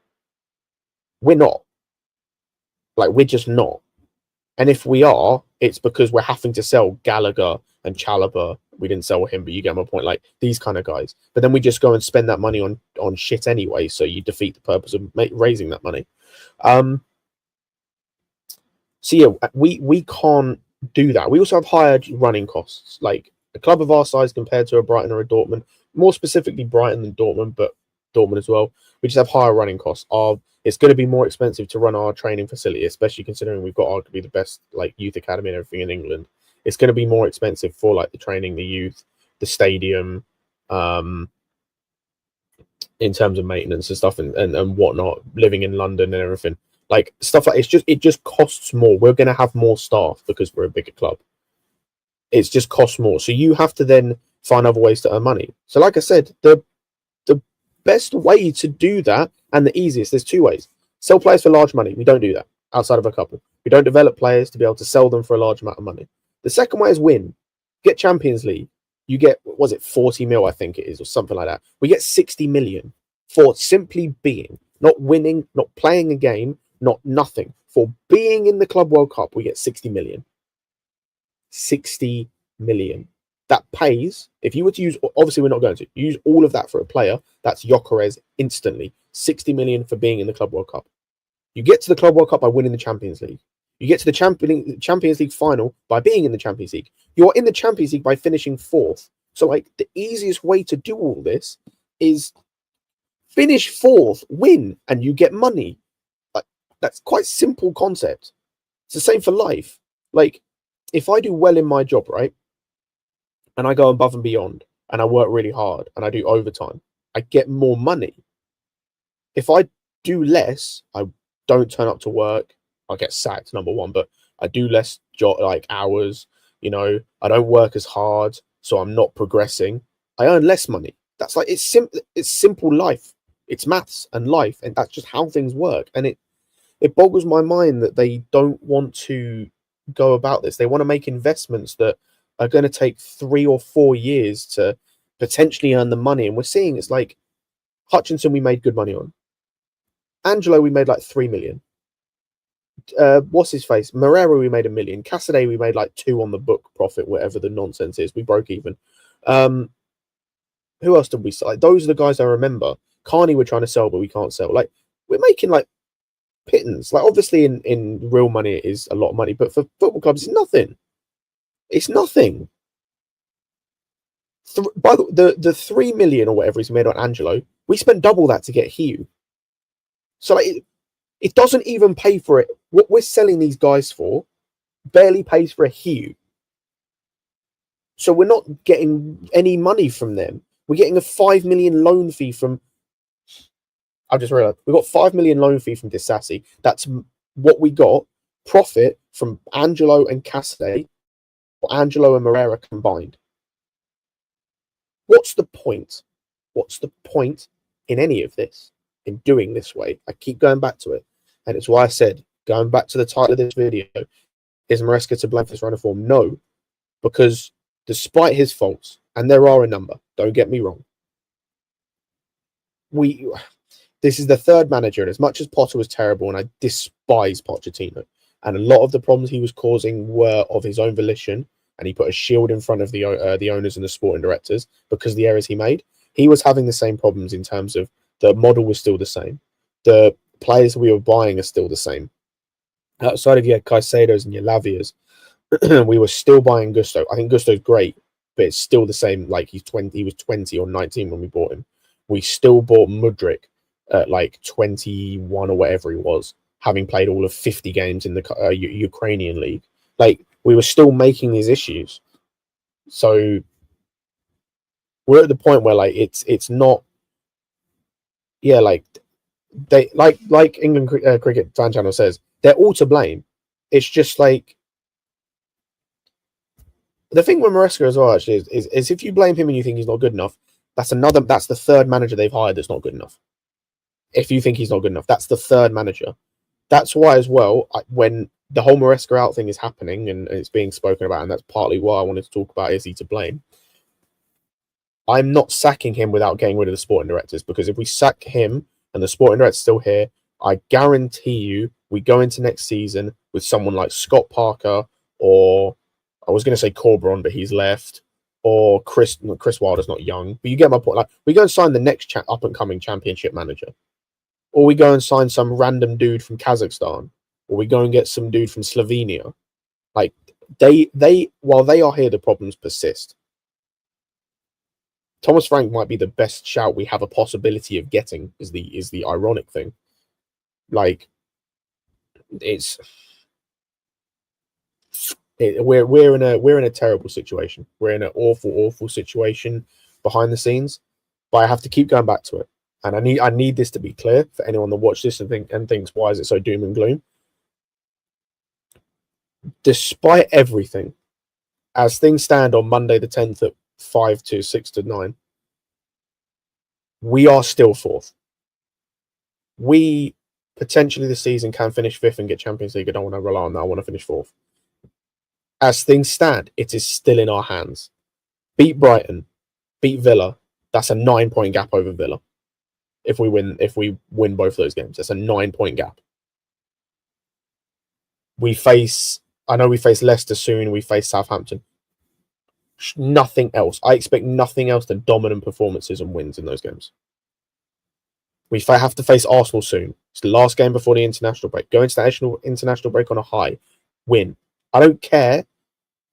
We're not. Like, we're just not. And if we are, it's because we're having to sell Gallagher and Chalobah. We didn't sell him, but you get my point. Like, these kind of guys. But then we just go and spend that money on shit anyway, so you defeat the purpose of raising that money. So yeah, we can't do that. We also have higher running costs. Like, a club of our size compared to a Brighton or a Dortmund, more specifically Brighton than Dortmund, but Dortmund as well, we just have higher running costs. It's going to be more expensive to run our training facility, especially considering we've got arguably the best, like, youth academy and everything in England. It's going to be more expensive for, like, the training, the youth, the stadium, in terms of maintenance and stuff and whatnot, living in London and everything. Like, stuff like it just costs more. We're going to have more staff because we're a bigger club. It's just costs more. So you have to then find other ways to earn money. So, like I said, the best way to do that, and the easiest, there's 2 ways. Sell players for large money. We don't do that outside of a couple. We don't develop players to be able to sell them for a large amount of money. The second way is win. Get Champions League. You get, was it 40 mil, I think it is, or something like that. We get 60 million for simply being, not winning, not playing a game, not nothing. For being in the Club World Cup, we get 60 million. 60 million. That pays, if you were to use, obviously we're not going to, use all of that for a player, that's Gyökeres instantly. 60 million for being in the Club World Cup. You get to the Club World Cup by winning the Champions League. You get to the Champions League final by being in the Champions League. You're in the Champions League by finishing 4th. So, like, the easiest way to do all this is finish 4th, win, and you get money. Like, that's quite simple concept. It's the same for life. Like, if I do well in my job, right, and I go above and beyond, and I work really hard, and I do overtime, I get more money. If I do less, I don't turn up to work, I get sacked, number one, but I do less hours, you know, I don't work as hard, so I'm not progressing. I earn less money. That's like, it's simple life. It's maths and life, and that's just how things work. And it boggles my mind that they don't want to go about this. They want to make investments that are going to take 3 or 4 years to potentially earn the money. And we're seeing, it's like Hutchinson, we made good money on. Angelo, we made like 3 million. What's his face? Moreira, we made 1 million. Cassidy, we made like 2 on the book profit, whatever the nonsense is. We broke even. Who else did we sell? Like, those are the guys I remember. Carney, we're trying to sell, but we can't sell. Like, we're making like pittance. Like, obviously in real money it is a lot of money, but for football clubs it's nothing. It's nothing. By the 3 million or whatever he's made on Angelo, we spent double that to get Hugh. So, like, It doesn't even pay for it. What we're selling these guys for barely pays for a Hugh. So we're not getting any money from them. We're getting a 5 million loan fee from. I just realized we got 5 million loan fee from Disassi. That's what we got. Profit from Angelo and Cassidy, or Angelo and Moreira combined. What's the point? What's the point in any of this? In doing this way? I keep going back to it. And it's why I said, going back to the title of this video, is Maresca to blame for this run of form? No. Because despite his faults, and there are a number, don't get me wrong, this is the third manager, and as much as Potter was terrible, and I despise Pochettino, and a lot of the problems he was causing were of his own volition, and he put a shield in front of the owners and the sporting directors because of the errors he made, he was having the same problems in terms of the model was still the same. The players we were buying are still the same. Outside of your Caicedos and your Lavias, we were still buying Gusto. I think Gusto's great, but it's still the same. Like he was 20 or 19 when we bought him. We still bought Mudryk at like 21 or whatever he was, having played all of 50 games in the Ukrainian league. Like we were still making these issues. So we're at the point where like it's not. Yeah, like they like England Cricket Fan Channel says, they're all to blame. It's just like the thing with Maresca as well, actually, is if you blame him and you think he's not good enough, that's the third manager they've hired that's not good enough. If you think he's not good enough, that's the third manager. That's why, as well, when the whole Maresca out thing is happening and it's being spoken about, and that's partly why I wanted to talk about is he to blame. I'm not sacking him without getting rid of the sporting directors, because if we sack him and the sporting director's still here, I guarantee you we go into next season with someone like Scott Parker, or I was going to say Corberon, but he's left, or Chris Wilder's not young, but you get my point. Like we go and sign the next up and coming championship manager, or we go and sign some random dude from Kazakhstan, or we go and get some dude from Slovenia. Like they while they are here, the problems persist. Thomas Frank might be the best shout we have a possibility of getting. Is the ironic thing. Like we're in a terrible situation. We're in an awful situation behind the scenes. But I have to keep going back to it, and I need this to be clear for anyone that watch this and thinks, why is it so doom and gloom? Despite everything, as things stand on Monday the 10th at 5 to 6 to 9, we are still fourth. We potentially this season can finish fifth and get Champions League. I don't want to rely on that. I want to finish fourth. As things stand, it is still in our hands. Beat Brighton, beat Villa. That's a 9-point gap over Villa. If we win both those games, that's a 9-point gap. I know we face Leicester soon. We face Southampton. Nothing else. I expect nothing else than dominant performances and wins in those games. We have to face Arsenal soon. It's the last game before the international break. Go into the international break on a high. Win. I don't care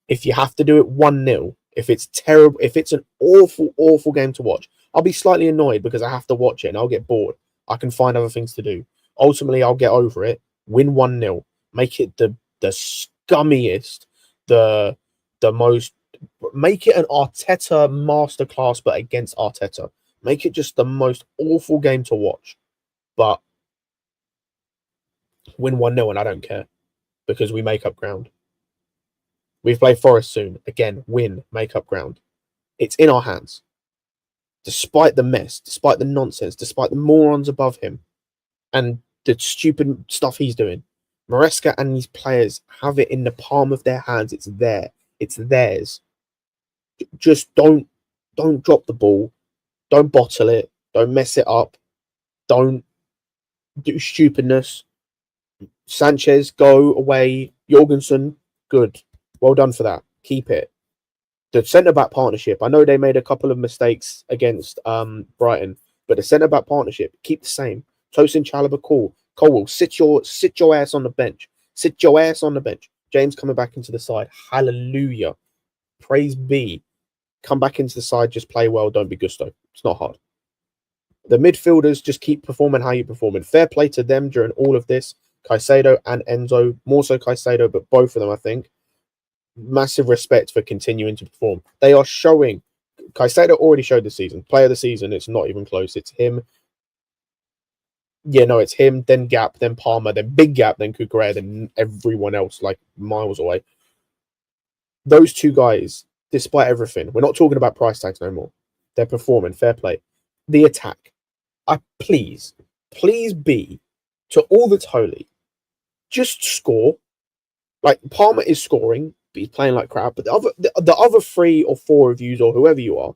if you have to do it 1-0. If it's terrible, if it's an awful game to watch, I'll be slightly annoyed because I have to watch it and I'll get bored. I can find other things to do. Ultimately, I'll get over it. Win 1-0. Make it the scummiest, the most. Make it an Arteta masterclass, but against Arteta. Make it just the most awful game to watch. But win 1-0 and I don't care because we make up ground. We've played Forest soon. Again, win, make up ground. It's in our hands. Despite the mess, despite the nonsense, despite the morons above him and the stupid stuff he's doing, Maresca and these players have it in the palm of their hands. It's there. It's theirs. Just don't drop the ball. Don't bottle it. Don't mess it up. Don't do stupidness. Sanchez, go away. Jorgensen, good. Well done for that. Keep it. The centre-back partnership, I know they made a couple of mistakes against Brighton, but the centre-back partnership, keep the same. Tosin Chalobah, Colwell, sit your ass on the bench. Sit your ass on the bench. James coming back into the side. Hallelujah. Praise be. Come back into the side, just play well, don't be gusto. It's not hard. The midfielders just keep performing how you perform. And fair play to them during all of this. Caicedo and Enzo, more so Caicedo, but both of them, I think, massive respect for continuing to perform. They are showing. Caicedo already showed this season. Player of the season, it's not even close. It's him. Yeah, no, it's him, then Gap, then Palmer, then Big Gap, then Cucurella, then everyone else, like miles away. Those two guys, despite everything, we're not talking about price tags no more. They're performing, fair play. The attack. Please be to all that's holy. Just score. Like Palmer is scoring, but he's playing like crap. But the other 3 or 4 of you or whoever you are,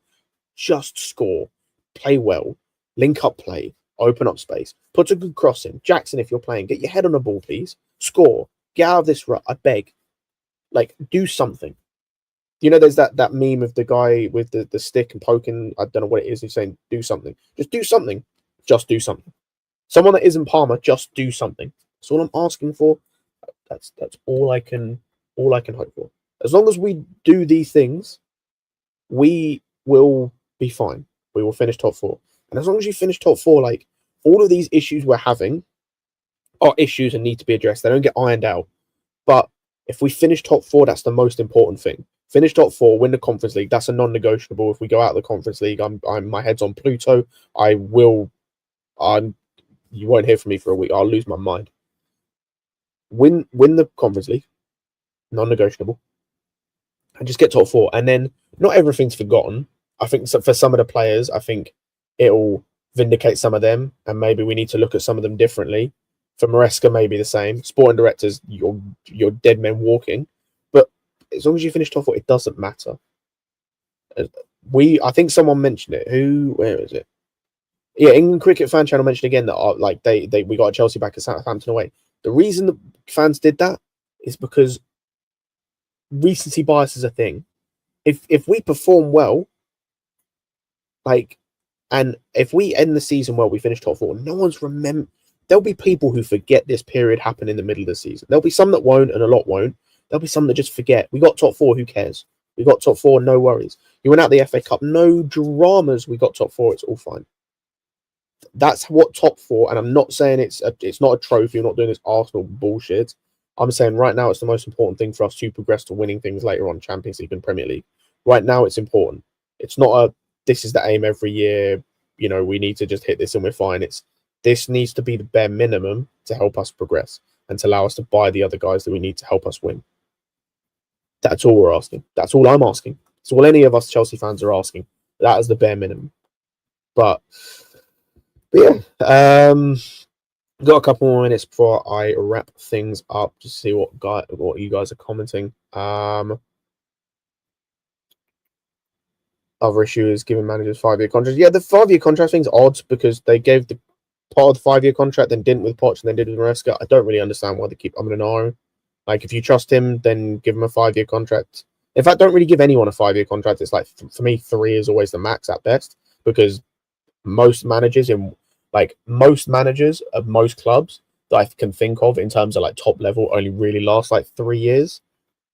just score, play well, link up play, open up space, put a good cross in. Jackson, if you're playing, get your head on the ball, please. Score. Get out of this rut. I beg. Like, do something. You know, there's that meme of the guy with the stick and poking. I don't know what it is. He's saying, do something. Just do something. Just do something. Someone that isn't Palmer, just do something. That's all I'm asking for. That's all I can hope for. As long as we do these things, we will be fine. We will finish top 4. And as long as you finish top 4, like all of these issues we're having are issues and need to be addressed. They don't get ironed out. But if we finish top 4, that's the most important thing. Finish top 4, win the Conference League. That's a non-negotiable. If we go out of the Conference League, I'm my head's on Pluto. You won't hear from me for a week. I'll lose my mind. Win the Conference League, non-negotiable, and just get top 4. And then not everything's forgotten. I think for some of the players, I think it'll vindicate some of them, and maybe we need to look at some of them differently. For Maresca, maybe the same. Sporting directors, you're dead men walking. But as long as you finish top 4, it doesn't matter. I think someone mentioned it. Where is it? Yeah, England Cricket Fan Channel mentioned again that we got Chelsea back at Southampton away. The reason the fans did that is because recency bias is a thing. If we perform well, and if we end the season well, we finish top 4. No one's There'll be people who forget this period happened in the middle of the season. There'll be some that won't, and a lot won't. There'll be some that just forget. We got top 4. Who cares? We got top 4. No worries. You went out the FA Cup. No dramas. We got top 4. It's all fine. That's what top 4, and I'm not saying it's not a trophy. I'm not doing this Arsenal bullshit. I'm saying right now it's the most important thing for us to progress to winning things later on, Champions League and Premier League. Right now it's important. It's not this is the aim every year. You know, we need to just hit this and we're fine. This needs to be the bare minimum to help us progress and to allow us to buy the other guys that we need to help us win. That's all we're asking. That's all I'm asking. It's all any of us Chelsea fans are asking. That is the bare minimum. But yeah, got a couple more minutes before I wrap things up to see what you guys are commenting. Other issue is giving managers 5-year contracts. Yeah, the 5-year contract thing's odd because they gave the part of the 5-year contract, then didn't with Poch, and then did with Maresca. I don't really understand why they keep umming and ahhing. Like, if you trust him, then give him a 5-year contract. In fact, don't really give anyone a 5-year contract. It's like, for me, 3 is always the max at best, because most managers of most clubs that I can think of in terms of like top level only really last like 3 years.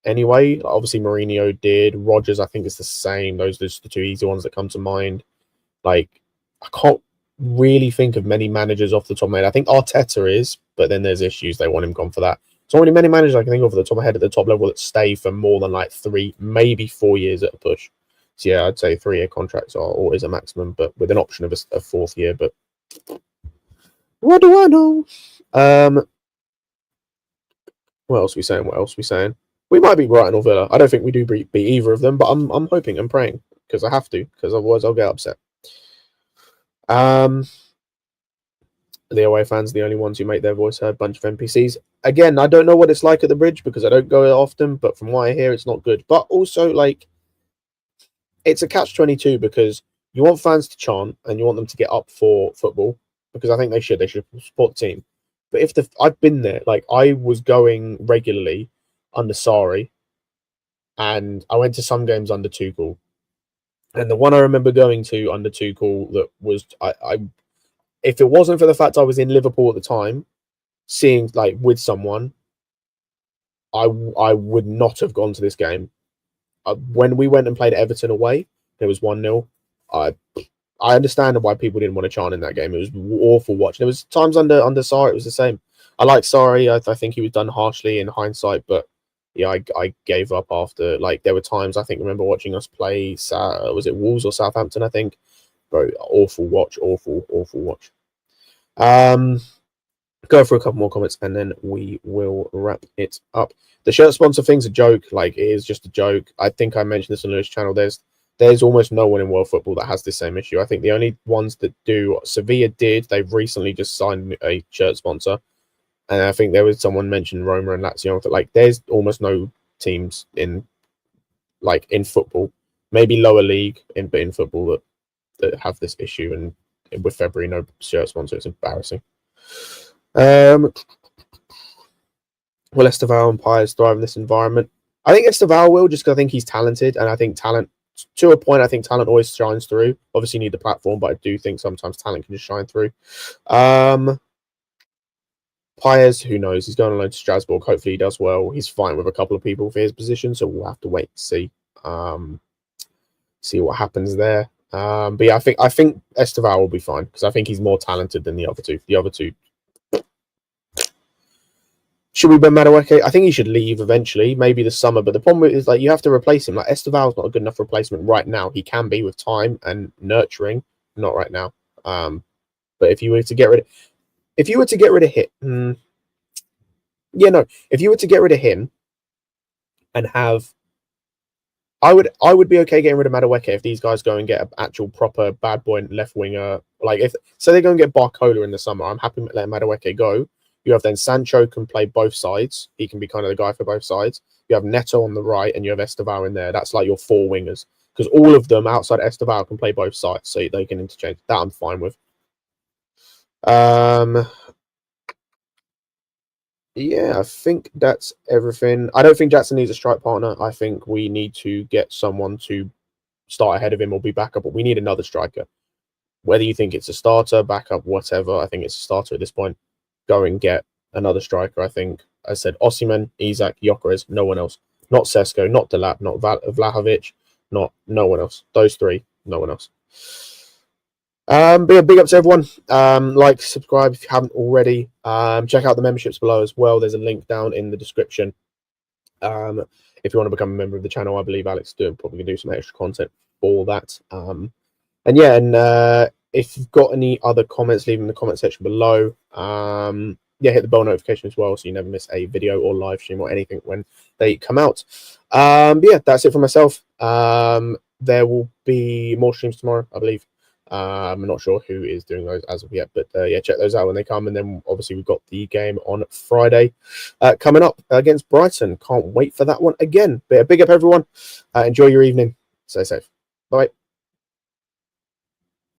Anyway, obviously Mourinho did. Rodgers, I think, is the same. Those are the 2 easy ones that come to mind. Like, I can't really think of many managers off the top of my head. I think Arteta is, but then there's issues. They want him gone for that. So only many managers I can think of off the top of my head at the top level that stay for more than like 3, maybe 4 years at a push. So yeah, I'd say 3-year contracts are always a maximum, but with an option of a 4th year. But what do I know? What else are we saying? We might be Brighton or Villa. I don't think we do beat either of them, but I'm hoping and praying because I have to, because otherwise I'll get upset. The away fans, the only ones who make their voice heard, bunch of NPCs. Again, I don't know what it's like at the Bridge because I don't go often, but from what I hear, it's not good. But also, like, it's a catch-22 because you want fans to chant and you want them to get up for football because I think they should support the team. But I've been there, like I was going regularly under Sarri, and I went to some games under Tuchel, and the one I remember going to under Tuchel that was if it wasn't for the fact I was in Liverpool at the time, seeing like with someone, I would not have gone to this game. When we went and played Everton away, it was 1-0. I understand why people didn't want to chant in that game. It was awful watching. There was times under Sarri, it was the same. I like Sarri. I think he was done harshly in hindsight, but yeah, I gave up after. Like, there were times I think remember watching us play. Was it Wolves or Southampton? I think. Bro, awful watch. Awful watch. Go for a couple more comments and then we will wrap it up. The shirt sponsor thing's a joke. Like, it is just a joke. I think I mentioned this on Lewis' channel. There's almost no one in world football that has the same issue. I think the only ones that do, Sevilla did. They've recently just signed a shirt sponsor, and I think there was someone mentioned Roma and Lazio. Like, there's almost no teams in football, maybe lower league in football that have this issue. And with February no shirt sponsor, it's embarrassing. Will Esteval and Pires thrive in this environment? I think Esteval will, just because I think he's talented, and I think talent, to a point, I think talent always shines through. Obviously, you need the platform, but I do think sometimes talent can just shine through. Pires, who knows? He's going on loan to Strasbourg. Hopefully, he does well. He's fine with a couple of people for his position, so we'll have to wait and see what happens there. But yeah, I think Esteval will be fine because I think he's more talented than the other two. The other two. Should we ban Maresca? I think he should leave eventually, maybe this summer. But the problem is, like, you have to replace him. Like, Esteval's not a good enough replacement right now. He can be with time and nurturing, not right now. But if you were to get rid of, if you were to get rid of him, if you were to get rid of him and have, I would be okay getting rid of Madueke if these guys go and get an actual proper bad boy left winger. Like, if so, they go and get Barcola in the summer. I'm happy letting Madueke go. You have then Sancho can play both sides. He can be kind of the guy for both sides. You have Neto on the right, and you have Esteval in there. That's like your four wingers, because all of them outside Esteval can play both sides, so they can interchange. That I'm fine with. Yeah, I think that's everything. I don't think Jackson needs a strike partner. I think we need to get someone to start ahead of him or be backup, but we need another striker. Whether you think it's a starter, backup, whatever, I think it's a starter at this point. Go and get another striker. I think I said Osimhen, Isak, Gyökeres, no one else. Not Sesko, not Delap, not Vlahovic, no one else. Those three, no one else. But yeah, big up to everyone. Like, subscribe if you haven't already. Check out the memberships below as well. There's a link down in the description. If you want to become a member of the channel, I believe Alex is probably gonna do some extra content for that. If you've got any other comments, leave them in the comment section below. Hit the bell notification as well, so you never miss a video or live stream or anything when they come out. That's it for myself. There will be more streams tomorrow, I believe. I'm not sure who is doing those as of yet, but check those out when they come. And then obviously we've got the game on Friday coming up against Brighton. Can't wait for that one again. But big up everyone. Enjoy your evening. Stay safe. Bye.